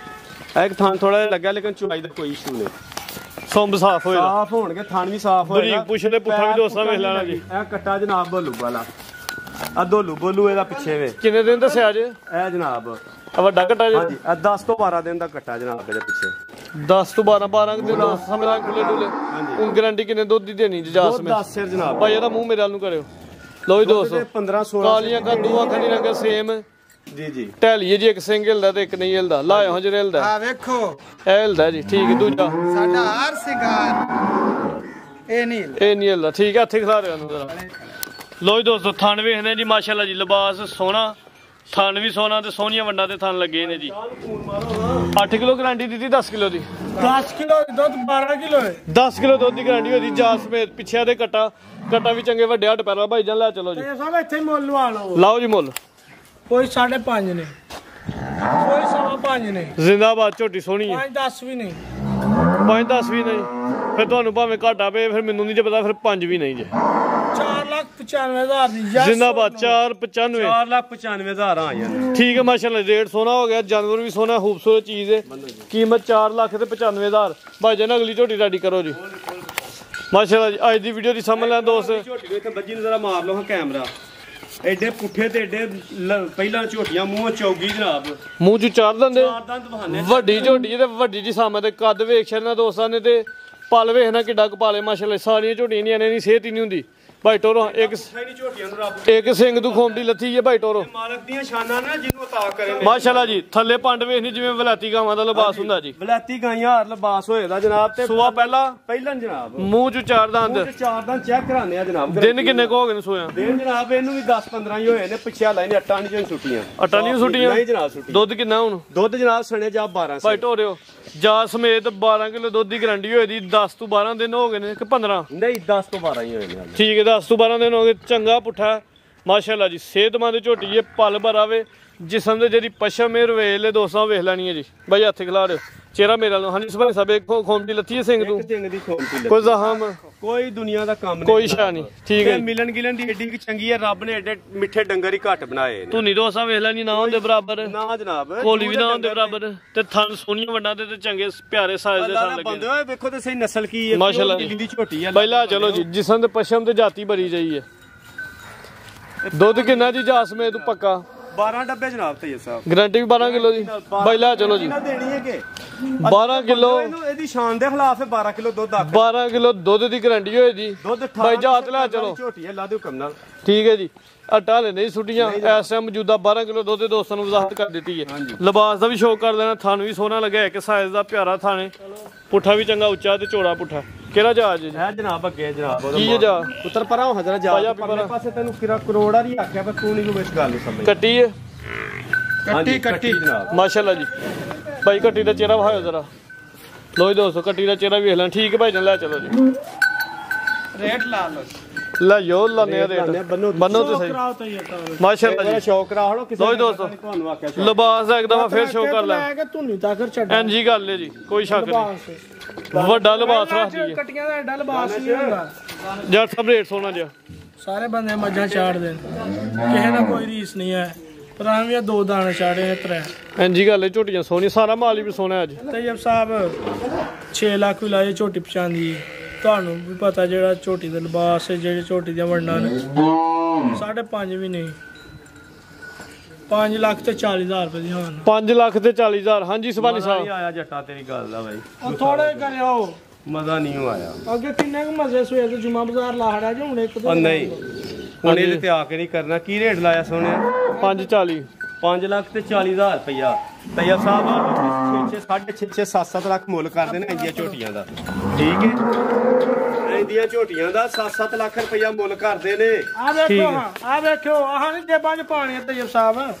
ਇੱਕ ਥਾਂ ਥੋੜਾ ਜਿਹਾ ਲੱਗਾ ਲੇਕਿਨ ਚੁਆਈ ਦਾ ਕੋਈ ਇਸ਼ੂ ਨਹੀਂ ਸੁੰਬ ਸਾਫ਼ ਹੋਏਦਾ ਸਾਫ਼ ਹੋਣਗੇ ਥਣ ਵੀ ਸਾਫ਼ ਹੋਏਗਾ ਬਰੀਕ ਪੁੱਛ ਦੇ ਪੁੱਠਾ ਵੀ ਦੋਸਤਾਂ ਵੇਖ ਲੈਣਾ ਜੀ। ਇਹ ਕੱਟਾ ਜਨਾਬ ਬੋਲੂ ਵਾਲਾ ਆ ਦੋਲੂ ਬੋਲੂ ਇਹਦਾ ਪਿੱਛੇ ਵੇ ਕਿੰਨੇ ਦਿਨ ਦੱਸਿਆ ਜੇ ਇਹ ਜਨਾਬ ਆ ਵੱਡਾ ਘਟਾ ਜੇ ਹਾਂਜੀ ਇਹ 10 ਤੋਂ 12 ਦਿਨ ਦਾ ਕੱਟਾ ਜਨਾਬ ਇਹਦੇ ਪਿੱਛੇ 10 ਤੋਂ 12 ਦਿਨ ਸਮਝਾ ਖੁੱਲੇ ਡੁੱਲੇ ਹੁਣ ਗਾਰੰਟੀ ਕਿੰਨੇ ਦੁੱਧ ਦੀ ਦੇਣੀ ਜੀ ਜਾ ਸਮੇਤ 10 ਸਿਰ ਜਨਾਬ ਭਾਈ ਇਹਦਾ ਮੂੰਹ ਮੇਰੇ ਵੱਲ ਨੂੰ ਕਰਿਓ। ਲੋ ਜੀ ਦੋਸਤੋ 15-16 ਕਾਲੀਆਂ ਕੱਦੂ ਅੱਖਾਂ ਦੀ ਰੰਗ ਸੇਮ ਜੀ ਜੀ ਢੈਲੀਏ ਜੀ ਇੱਕ ਸਿੰਘ ਹਿਲਦਾ ਤੇ ਇੱਕ ਨਹੀਂ ਹਿਲਦਾ ਲਾਇਓ ਹਜਰ ਹਿਲਦਾ ਆ ਵੇਖੋ ਇਹ ਹਿਲਦਾ ਜੀ ਠੀਕ ਹੈ। ਦੂਜਾ ਸਾਡਾ ਹਰ ਸਿੰਗਾਰ ਇਹ ਨਹੀਂ ਇਹ ਨਹੀਂ ਹਿਲਦਾ ਠੀਕ ਹੈ। ਹੱਥੇ ਖਿਲਾ ਰਿਹਾ ਉਹਨੂੰ ਜ਼ਰਾ। ਲੋ ਜੀ ਦੋਸਤੋ ਥਣ ਵੇਖਦੇ ਜੀ ਮਾਸ਼ਾਅੱਲਾ ਜੀ ਲਿਬਾਸ ਸੋਹਣਾ ਥਣ ਵੀ ਸੋਹਣਾ ਤੇ ਸੋਹਣੀਆਂ ਵੰਡਾਂ ਤੇ ਥਣ ਲੱਗੇ ਨੇ ਜੀ। 8 ਕਿਲੋ ਗਾਰੰਟੀ ਦਿੱਤੀ 10 ਕਿਲੋ ਦੀ 10 ਕਿਲੋ ਦੁੱਧ 12 ਕਿਲੋ ਹੈ 10 ਕਿਲੋ ਦੁੱਧ ਦੀ ਗਾਰੰਟੀ ਹੋਈ ਜਾ ਸਮੇਤ। ਪਿੱਛੇ ਦੇ ਕੱਟਾ ਵੀ ਚੰਗੇ ਵੱਡੇ ਹੱਟ ਪੈਰਾ ਭਾਈ ਜਾਨ ਲੈ ਚਲੋ ਜੀ। ਤੇ ਸਾਹਿਬ ਇੱਥੇ ਮੁੱਲ ਲਵਾ ਲਓ ਲਾਓ ਜੀ ਮੁੱਲ ਕੋਈ 5.5 ਨੇ ਕੋਈ 5.5 ਨੇ ਜ਼ਿੰਦਾਬਾਦ ਝੋਟੀ ਸੋਹਣੀ ਹੈ 5-10 ਵੀ ਨਹੀਂ 5-10 ਵੀ ਨਹੀਂ ਫਿਰ ਤੁਹਾਨੂੰ ਭਾਵੇਂ ਘਾਟਾ ਪਏ ਫਿਰ ਮੈਨੂੰ ਨਹੀਂ ਜੇ ਪਤਾ ਫਿਰ 5 ਵੀ ਨਹੀਂ ਜੇ 4,95,000 ਦੀ ਜ਼ਿੰਦਾਬਾਦ 495 4,95,000 ਆ ਯਾਰ ਠੀਕ ਹੈ ਮਾਸ਼ਾਅੱਲਾ ਰੇਟ ਸੋਹਣਾ ਹੋ ਗਿਆ ਜਾਨਵਰ ਵੀ ਸੋਹਣਾ ਖੂਬਸੂਰਤ ਚੀਜ਼ ਹੈ। ਕੀਮਤ 4,95,000 ਭਾਈ ਜਾਨ ਅਗਲੀ ਝੋਟੀ ਰੈਡੀ ਕਰੋ ਜੀ ਮਾਸ਼ਾਅੱਲਾ ਜੀ। ਅੱਜ ਦੀ ਵੀਡੀਓ ਦੀ ਸਮਝ ਲੈਣ ਦੋਸਤ ਝੋਟੀ ਨੂੰ ਇੱਥੇ ਬੱਜੀ ਨੂੰ ਜ਼ਰਾ ਮਾਰ ਲਓ ਹਾਂ ਕੈਮਰਾ ਐਡੇ ਪੁੱਠੇ ਤੇ ਐਡੇ ਪਹਿਲਾਂ ਝੋਟੀਆਂ ਮੂੰਹ ਚੌਗੀ ਜਨਾਬ ਮੂੰਹ ਚ 4 ਦੰਦੇ ਚਾਰ ਦੰਦ ਬਹਾਨੇ ਵੱਡੀ ਝੋਟੀ ਤੇ ਵੱਡੀ ਜੀ ਸਾਹਮਣੇ ਤੇ ਕੱਦ ਵੇਖ ਛੱਡਣਾ ਦੋਸਤਾਂ ਨੇ ਤੇ ਪਲ ਵੇਖਣਾ ਕਿੱਡਾ ਕਪਾਲੇ ਮਾਸ਼ਾਅੱਲਾ ਸਾਰੀਆਂ ਝੋਟੀਆਂ ਨਹੀਂ ਐਨੇ ਨਹੀਂ ਸਿਹਤ ਹੀ ਨਹੀਂ ਹੁੰਦੀ ਭਾਈ ਟੋਰੋ ਇੱਕ ਨਹੀਂ ਝੋਟੀਆਂ ਨੂੰ ਰੱਬ ਇੱਕ ਸਿੰਘ ਤੋਂ ਖੋਮਦੀ ਲੱਥੀ ਹੈ ਭਾਈ ਟੋਰੋ ਮਾਲਕ ਦੀਆਂ ਸ਼ਾਨਾਂ ਨੇ ਜਿਹਨੂੰ ਅਤਾ ਕਰੇ ਨੇ। ਮਾਸ਼ਾਅੱਲਾ ਜੀ ਥੱਲੇ ਪੰਡ ਵੇਖਣੀ ਜਿਵੇਂ ਵਲਾਤੀ ਗਾਵਾਂ ਦਾ ਲਿਬਾਸ ਹੁੰਦਾ ਜੀ। ਬਲਾਤੀ ਗਾਈਆਂ ਹਾਰ ਲਿਬਾਸ ਹੋਏਦਾ ਜਨਾਬ ਤੇ ਸੂਆ ਪਹਿਲਾਂ ਜਨਾਬ ਮੂੰਹ ਚ 4 ਦੰਦ ਮੂੰਹ 'ਚ ਚਾਰ ਦੰਦ ਚੈੱਕ ਕਰਾਉਂਦੇ ਆ ਜਨਾਬ ਦਿਨ ਕਿੰਨੇ ਕੋ ਹੋ ਗਏ ਨੇ ਸੋਇਆ ਦਿਨ ਜਨਾਬ ਇਹਨੂੰ ਵੀ 10-15 ਹੀ ਹੋਏ ਨੇ ਪਿੱਛੇ ਲਾਈ ਨੇ ਅੱਟਾਂ ਨਹੀਂ ਸੁੱਟੀਆਂ ਅਟਾ ਨਹੀਂ ਸੁੱਟੀਆਂ ਨਹੀਂ ਜਨਾਬ ਸੁੱਟੀ ਦੁੱਧ ਕਿੰਨਾ ਹੁਣ ਦੁੱਧ ਜਨਾਬ ਸਣੇ ਜਾ 12 ਭਾਈ ਟੋਰਿਓ ਜਾ ਸਮੇਤ 12 ਕਿਲੋ ਦੁੱਧ ਦੀ ਗਾਰੰਟੀ ਹੋਈ ਦੀ 10 ਤੋਂ 12 ਦਿਨ ਹੋ ਗਏ ਨੇ ਕਿ 15 ਨਹੀਂ 10 ਤੋਂ 12 ਹੀ ਹੋਏ ਨੇ ਹਾਲੇ। ਠੀਕ ਹੈ 10 ਤੋਂ 12 ਦਿਨ ਹੋ ਗਏ ਚੰਗਾ ਪੁੱਠਾ ਮਾਸ਼ਾਅੱਲਾ ਜੀ ਸਿਹਤਮੰਦ ਝੋਟੀ ਹੈ ਪਲ ਭਰਾ ਵੇ ਜਿਸਮ ਦੇ ਜਿਹੜੀ ਪਸ਼ਮ ਹੈ ਰਵੇਲ ਦੋਸਤਾਂ ਵੇਖ ਲੈਣੀ ਹੈ ਜੀ ਬਾਈ ਹੱਥ ਖਿਲਾ ਦਿਓ ਚਿਹਰਾ ਮੇਰਾ ਨਾਲ ਹਾਂਜੀ ਸਭਾ ਸਭ ਇੱਕ ਖੋਮ ਦੀ ਲੱਥੀ ਹੈ ਸਿੰਘ ਤੂੰ ਸਿੰਘ ਦੀ ਖੋਮਤੀ ਕੋਈ ਜ਼ਖਮ ਕੋਈ ਦੁਨੀਆ ਦਾ ਕੰਮ ਨਹੀਂ ਕੋਈ ਸ਼ਾ ਨਹੀਂ ਠੀਕ ਹੈ ਮਿਲਣ ਗਿਲਣ ਦੀ ਏਡੀ ਚੰਗੀ ਹੈ ਰੱਬ ਨੇ ਏਡੇ ਮਿੱਠੇ ਡੰਗਰ ਹੀ ਘੱਟ ਬਣਾਏ ਨੇ ਤੂੰ ਨਹੀਂ ਦੋਸਤਾਂ ਵੇਖ ਲੈਣੀ ਨਾ ਹੁੰਦੇ ਬਰਾਬਰ ਨਾ ਜਨਾਬ ਕੋਲੀ ਵੀ ਨਾ ਹੁੰਦੇ ਬਰਾਬਰ ਤੇ ਥਣ ਸੋਹਣੀਆਂ ਵੰਡਾਂ ਤੇ ਚੰਗੇ ਪਿਆਰੇ ਸਾਇਜ਼ ਦੇ ਥਣ ਲੱਗੇ ਬੰਦੇ ਓਏ ਵੇਖੋ ਤੇ ਸਹੀ ਨਸਲ ਕੀ ਹੈ ਮਾਸ਼ਾਅੱਲਾ ਦੀ ਝੋਟੀ ਹੈ ਪਹਿਲਾਂ ਚਲੋ ਜੀ ਜਿਸਮ ਦੇ ਪਸ਼ਮ ਤੇ ਜਾਤੀ ਭਰੀ ਜਾਈ ਹੈ ਦੁੱਧ ਕਿੰਨਾ ਜੀ ਜਾਸਮੇ ਤੂੰ ਪੱਕਾ 12 ਡੱਬੇ ਜਨਾਬ ਤੇਜ ਸਾਹਿਬ ਗਰੰਟੀ ਵੀ 12 ਕਿਲੋ ਦੀ ਪਹਿਲਾਂ ਚਲੋ ਜੀ ਦੇਣੀ ਹੈ ਕਿ 12 ਕਿਲੋ ਇਹਦੀ ਸ਼ਾਨ ਦੇ ਖਿਲਾਫ ਹੈ 12 ਕਿਲੋ ਦੁੱਧ ਆ 12 ਕਿਲੋ ਦੁੱਧ ਦੀ ਗਰੰਟੀ ਹੋਏ ਜੀ ਦੁੱਧ ਬਾਈ ਜਾਤ ਲੈ ਚਲੋ ਝੋਟੀ ਹੈ ਲਾ ਦਿਓ ਕੰਮ ਨਾਲ ਠੀਕ ਹੈ ਜੀ ਆਟਾ ਲੈ ਨਹੀਂ ਸੁੱਟੀਆਂ ਇਸ ਟਾਈਮ ਮੌਜੂਦਾ 12 ਕਿਲੋ ਦੁੱਧ ਦੇ ਦੋਸਤਾਂ ਨੂੰ ਵਜ਼ਾਹਤ ਕਰ ਦਿੱਤੀ ਹੈ ਲਿਬਾਸ ਦਾ ਵੀ ਸ਼ੌਕ ਕਰ ਦੇਣਾ ਥਣ ਵੀ ਸੋਹਣਾ ਲੱਗਿਆ ਇੱਕ ਸਾਈਜ਼ ਦਾ ਪਿਆਰਾ ਥਾਣੇ ਪੁੱਠਾ ਵੀ ਚੰਗਾ ਉੱਚਾ ਤੇ ਚੌੜਾ ਪੁੱਠਾ ਕਿਹੜਾ ਜਹਾਜ਼ ਜੀ ਹੈ ਜਨਾਬ ਅੱਗੇ ਜਨਾਬ ਕੀ ਹੈ ਜਾ ਪੁੱਤਰ ਪਰਾਂ ਹੋ ਹਜ਼ਰਾ ਜਾ ਪਰਲੇ ਪਾਸੇ ਤੈਨੂੰ ਕਿਰਾ ਕਰੋੜਾ ਦੀ ਆਖਿਆ ਪਰ ਤੂੰ ਨਹੀਂ ਕੋਈ ਇਸ ਗੱਲ ਨੂੰ ਸਮਝ ਕੱਟੀ ਹੈ ਕੱਟੀ ਜਨਾਬ ਮਾਸ਼ਾਅੱਲਾ ਜੀ ਭਾਈ ਕੱਟੀ ਦਾ ਚਿਹਰਾ ਵਿਖਾਓ ਜ਼ਰਾ ਲੋ ਜੀ ਦੋਸਤੋ ਕੱਟੀ ਦਾ ਚਿਹਰਾ ਵੇਖ ਲੈਣ ਠੀਕ ਹੈ ਭਾਈ ਜਾਨ ਲੈ ਚਲੋ ਜੀ रेट ला लो ਲੈ ਯੋ ਲਾਨੇ ਰੇਟ ਬੰਨੋ ਤੇ ਸਹੀ ਕਰਾਓ ਤਾਂ ਇਹ ਤਾਂ ਮਾਸ਼ਾਅੱਲਾ ਜੀ ਸ਼ੌਕ ਕਰਾ ਹੜੋ ਕਿਸੇ ਲੋ ਜੀ ਦੋਸਤੋ ਤੁਹਾਨੂੰ ਆਖਿਆ ਲਿਬਾਸ ਦਾ ਇੱਕਦਮ ਫੇਰ ਸ਼ੋ ਕਰ ਲੈ ਲੈ ਕੇ ਧੁੰਨੀ ਤੱਕ ਛੱਡ ਐਨਜੀ ਗੱਲ ਹੈ ਜੀ ਕੋਈ ਸ਼ੱਕ ਨਹੀਂ ਵੱਡਾ ਲਿਬਾਸ ਰੱਖਦੀ ਹੈ ਕਟੀਆਂ ਦਾ ਐਡਾ ਲਿਬਾਸ ਨਹੀਂ ਹੁੰਦਾ ਜੱਟ ਸਭ ਰੇਟ ਸੋਨਾ ਜਿਹਾ ਸਾਰੇ ਬੰਦੇ ਮੱਝਾਂ ਚਾੜ ਦੇਣ ਕਿਸੇ ਦਾ ਕੋਈ ਰੀਸ ਨਹੀਂ ਹੈ ਪਰ ਆਵੇਂ ਦੋ ਦਾਣੇ ਚਾੜੇ ਨੇ ਤਰੇ ਐਨਜੀ ਗੱਲ ਹੈ ਝੋਟੀਆਂ ਸੋਹਣੀ ਸਾਰਾ ਮਾਲ ਹੀ ਸੋਹਣਾ ਅੱਜ ਤੈਯਬ ਸਾਹਿਬ 6 ਲੱਖ ਵੀ ਲਾਏ ਝੋਟੀ ਪਛਾਂਦੀ ਤੁਹਾਨੂੰ ਵੀ ਪਤਾ ਜਿਹੜਾ ਝੋਟੀ ਦਾ ਲਿਬਾਸ ਹੈ ਜਿਹੜੇ ਝੋਟੀ ਦੀਆਂ ਵੰਡਾਂ ਨੇ 5.5 ਵੀ ਨਹੀਂ 5 ਲੱਖ ਤੇ 40,000 ਰੁਪਏ ਦੀ ਹਾਨ 5 ਲੱਖ ਤੇ 40,000 ਹਾਂਜੀ ਸੁਭਾਨੀ ਸਾਹਿਬ ਆਇਆ ਜੱਟਾ ਤੇਰੀ ਗੱਲ ਦਾ ਬਾਈ ਉਹ ਥੋੜੇ ਕਰਿਓ ਮਜ਼ਾ ਨਹੀਂ ਆਇਆ ਅੱਗੇ ਕਿੰਨੇ ਕੁ ਮਜ਼ੇ ਸਵੇਰ ਤੇ ਜੁਮਾ ਬਾਜ਼ਾਰ ਲਾਹੜਾ ਜੇ ਹੁਣ ਇੱਕ ਉਹ ਨਹੀਂ ਹੁਣ ਇਹਦੇ ਤੇ ਆ ਕੇ ਨਹੀਂ ਕਰਨਾ ਕੀ ਰੇਟ ਲਾਇਆ ਸੋਹਣਿਆ 540 5 ਲੱਖ ਤੇ 40,000 ਰੁਪਇਆ ਤਈਆ ਸਾਹਿਬ 6.5 7-7 ਲੱਖ ਮੁੱਲ ਕਰਦੇ ਨੇ ਇੰਡੀਆ ਝੋਟੀਆਂ ਦਾ ਠੀਕ ਹੈ ਇੰਡੀਆ ਝੋਟੀਆਂ ਦਾ 7-7 ਲੱਖ ਰੁਪਇਆ ਮੁੱਲ ਕਰਦੇ ਨੇ ਆ ਵੇਖੋ ਆ ਵੇਖੋ ਆਹ ਨਹੀਂ ਜੇਬਾਂ 'ਚ ਪਾਣੀ ਤੈਯਬ ਸਾਹਿਬ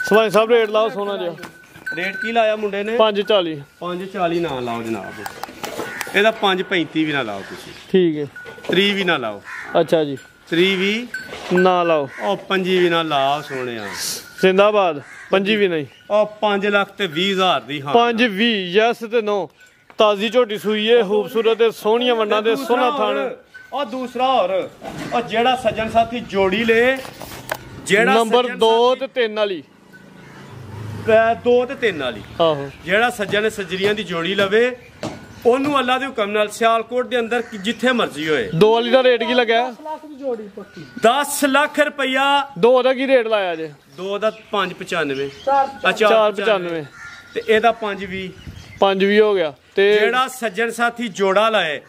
ਸੁਭਾਨੀ ਸਾਹਿਬ ਰੇਟ ਲਾਓ ਸੋਨਾ ਜਿਹਾ ਰੇਟ ਕੀ ਲਾਇਆ ਮੁੰਡੇ ਨੇ 540 540 ਨਾ ਲਾਓ ਜਨਾਬ ਇਹਦਾ 535 ਵੀ ਨਾ ਲਾਓ ਤੁਸੀਂ ਠੀਕ ਹੈ 3 ਵੀ ਨਾ ਲਾਓ ਅੱਛਾ ਜੀ 3 ਵੀ ਨਾ ਲਾਓ ਉਹ 5 ਵੀ ਨਾ ਲਾਓ ਸੋਹਣਿਆ ਜ਼ਿੰਦਾਬਾਦ 5 ਵੀ ਨਹੀਂ ਉਹ 5 ਲੱਖ ਤੇ 20,000 ਦੀ ਹਾਂ 5-20 ਯੈਸ ਤੇ ਨੋ ਤਾਜ਼ੀ ਝੋਟੀ ਸੂਈ ਏ ਖੂਬਸੂਰਤ ਤੇ ਸੋਹਣੀਆਂ ਵੰਡਾਂ ਦੇ ਸੋਹਣਾ ਥਣ ਉਹ ਦੂਸਰਾ ਹੋਰ ਉਹ ਜਿਹੜਾ ਸੱਜਣ ਸਾਥੀ ਜੋੜੀ ਲੇ ਜਿਹੜਾ ਨੰਬਰ 2 ਤੇ 3 ਵਾਲੀ 2 ਤੇ 3 ਵਾਲੀ ਆਹੋ ਜਿਹੜਾ ਸੱਜਣ ਸੱਜਰੀਆਂ ਦੀ ਜੋੜੀ ਲਵੇ ਉਹਨੂੰ ਅੱਲਾ ਦੇ ਹੁਕਮ ਨਾਲ ਸਿਆਲਕੋਟ ਦੇ ਅੰਦਰ ਜਿੱਥੇ ਮਰਜ਼ੀ ਹੋਏ 2 ਵਾਲੀ ਦਾ ਰੇਟ ਕੀ ਲੱਗਾ 10 ਲੱਖ ਦੀ ਜੋੜੀ ਪੱਕੀ 10 ਲੱਖ ਰੁਪਇਆ 2 ਦਾ ਕੀ ਰੇਟ ਲਾਇਆ ਜੇ 2 ਦਾ 595 495 ਤੇ ਇਹਦਾ 520 5 ਹੋ ਗਿਆ ਤੇ ਜਿਹੜਾ ਸੱਜਣ ਸਾਥੀ ਜੋੜਾ ਲਾਏ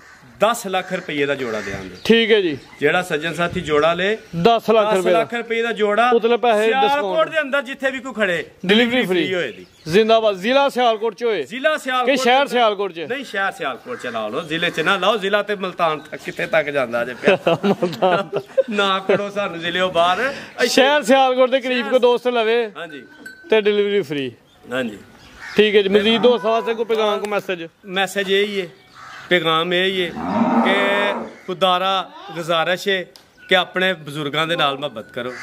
10 ਲੱਖ ਰੁਪਏ ਦਾ ਜੋੜਾ ਦੇਵਾਂਗੇ ਠੀਕ ਹੈ ਜੀ ਜਿਹੜਾ ਸੱਜਣ ਸਾਥੀ ਜੋੜਾ ਲੇ 10 ਲੱਖ 10 ਰੁਪਏ ਲੱਖ ਰੁਪਏ ਦਾ ਜੋੜਾ ਉਤਲੇ ਪੈਸੇ ਸਿਆਲਕੋਟ ਦੇ ਅੰਦਰ ਜਿੱਥੇ ਵੀ ਕੋਈ ਖੜੇ ਡਿਲੀਵਰੀ ਫ੍ਰੀ ਹੋਏਗੀ ਜ਼ਿੰਦਾਬਾਦ ਜ਼ਿਲ੍ਹਾ ਸਿਆਲਕੋਟ ਚ ਹੋਏ ਜ਼ਿਲ੍ਹਾ ਕਿ ਸਿਆਲਕੋਟ ਸ਼ਹਿਰ ਸਿਆਲਕੋਟ ਚ ਨਹੀਂ ਸ਼ਹਿਰ ਸਿਆਲਕੋਟ ਚ ਲਾ ਲਓ ਜ਼ਿਲ੍ਹੇ ਚ ਨਾ ਲਾਓ ਜ਼ਿਲ੍ਹਾ ਤੇ ਮਲਤਾਨ ਤੱਕ ਕਿੱਥੇ ਤੱਕ ਜਾਂਦਾ ਜੇ ਪਿਆ ਨਾ ਕਰੋ ਸਾਨੂੰ ਜ਼ਿਲ੍ਹੇੋਂ ਬਾਹਰ ਸ਼ਹਿਰ ਸਿਆਲਕੋਟ ਦੇ ਕਰੀਬ ਕੋ ਦੋਸਤ ਲਵੇ ਹਾਂਜੀ ਤੇ ਡਿਲੀਵਰੀ ਫ੍ਰੀ ਹਾਂਜੀ ਠੀਕ ਹੈ ਜੀ ਮਜ਼ੀਦ ਦੋਸਤਾਂ ਵਾਸਤੇ ਕੋਈ ਪੈਗਾਮ ਕੋ ਮੈਸੇਜ ਇਹ ਹੀ ਹੈ ਪੈਗਾਮ ਇਹ ਹੀ ਹੈ ਕਿ ਖੁਦਾਰਾ ਗੁਜ਼ਾਰਿਸ਼ ਹੈ ਕਿ ਆਪਣੇ ਬਜ਼ੁਰਗਾਂ ਦੇ ਨਾਲ ਮੁਹੱਬਤ ਕਰੋ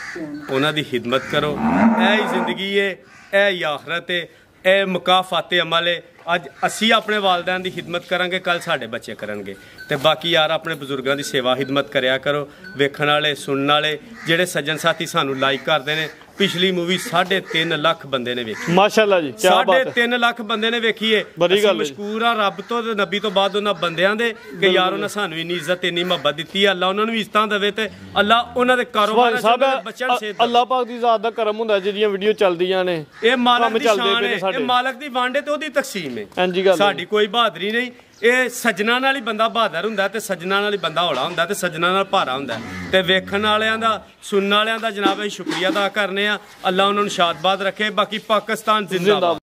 ਉਹਨਾਂ ਦੀ ਖਿਦਮਤ ਕਰੋ ਇਹ ਹੀ ਜ਼ਿੰਦਗੀ ਹੈ ਇਹ ਹੀ ਆਖਰਤ ਹੈ ਇਹ ਮੁਕਾਫਾਤੇ ਅਮਲ ਹੈ ਅੱਜ ਅਸੀਂ ਆਪਣੇ ਵਾਲਿदैन ਦੀ ਖਿਦਮਤ ਕਰਾਂਗੇ ਕੱਲ ਸਾਡੇ ਬੱਚੇ ਕਰਨਗੇ ਤੇ ਬਾਕੀ ਯਾਰ ਆਪਣੇ ਬਜ਼ੁਰਗਾਂ ਦੀ ਸੇਵਾ ਖਿਦਮਤ ਕਰਿਆ ਕਰੋ ਵੇਖਣ ਵਾਲੇ ਸੁਣਨ ਵਾਲੇ ਜਿਹੜੇ ਸੱਜਣ ਸਾਥੀ ਸਾਨੂੰ ਲਾਈਕ ਕਰਦੇ ਨੇ ਪਿਛਲੀ ਮੂਵੀ 3.5 ਲੱਖ ਬੰਦੇ ਨੇ ਵੇਖੀ ਮਾਸ਼ਾਅੱਲਾ ਜੀ ਕੀ ਬਾਤ ਹੈ 3.5 ਲੱਖ ਬੰਦੇ ਨੇ ਵੇਖੀ ਏ ਅਸੀਂ ਮਸ਼ਕੂਰ ਆ ਰੱਬ ਤੋਂ ਤੇ ਨਬੀ ਤੋਂ ਬਾਅਦ ਉਹਨਾਂ ਬੰਦਿਆਂ ਦੇ ਕਿ ਯਾਰ ਉਹਨਾਂ ਸਾਨੂੰ ਇੰਨੀ ਇੱਜ਼ਤ ਇੰਨੀ ਮੁਹੱਬਤ ਦਿੱਤੀ ਹੈ ਅੱਲਾ ਉਹਨਾਂ ਨੂੰ ਵੀ ਇੱਜ਼ਤਾਂ ਦੇਵੇ ਤੇ ਅੱਲਾ ਉਹਨਾਂ ਦੇ ਕਾਰੋਬਾਰ ਬੱਚਿਆਂ ਨੂੰ ਸੇਧ ਅੱਲਾ ਪਾਕ ਦੀ ਜ਼ਾਤ ਦਾ ਕਰਮ ਹੁੰਦਾ ਜਿਹੜੀਆਂ ਵੀਡੀਓ ਚੱਲਦੀਆਂ ਨੇ ਇਹ ਮਾਲਕ ਦੀ ਸ਼ਾਨ ਹੈ ਇਹ ਮਾਲਕ ਦੀ ਵੰਡ ਹੈ ਤੇ ਉਹਦੀ ਤਕਸੀਮ ਹੈ ਸਾਡੀ ਕੋਈ ਬਹਾਦਰੀ ਨਹੀਂ ਇਹ ਸੱਜਣਾ ਨਾਲ ਹੀ ਬੰਦਾ ਬਹਾਦਰ ਹੁੰਦਾ ਤੇ ਸੱਜਣਾ ਨਾਲ ਹੀ ਬੰਦਾ ਹੌਲਾ ਹੁੰਦਾ ਤੇ ਸੱਜਣਾ ਨਾਲ ਭਾਰਾ ਹੁੰਦਾ ਤੇ ਵੇਖਣ ਵਾਲਿਆਂ ਦਾ ਸੁਣਨ ਵਾਲਿਆਂ ਦਾ ਜਨਾਬ ਅਸੀਂ ਸ਼ੁਕਰੀਆ ਅਦਾ ਕਰਨੇ ਆ ਅੱਲਾ ਉਹਨਾਂ ਨੂੰ ਸ਼ਾਦਬਾਦ ਰੱਖੇ ਬਾਕੀ ਪਾਕਿਸਤਾਨ ਜ਼ਿੰਦਾਬਾਦ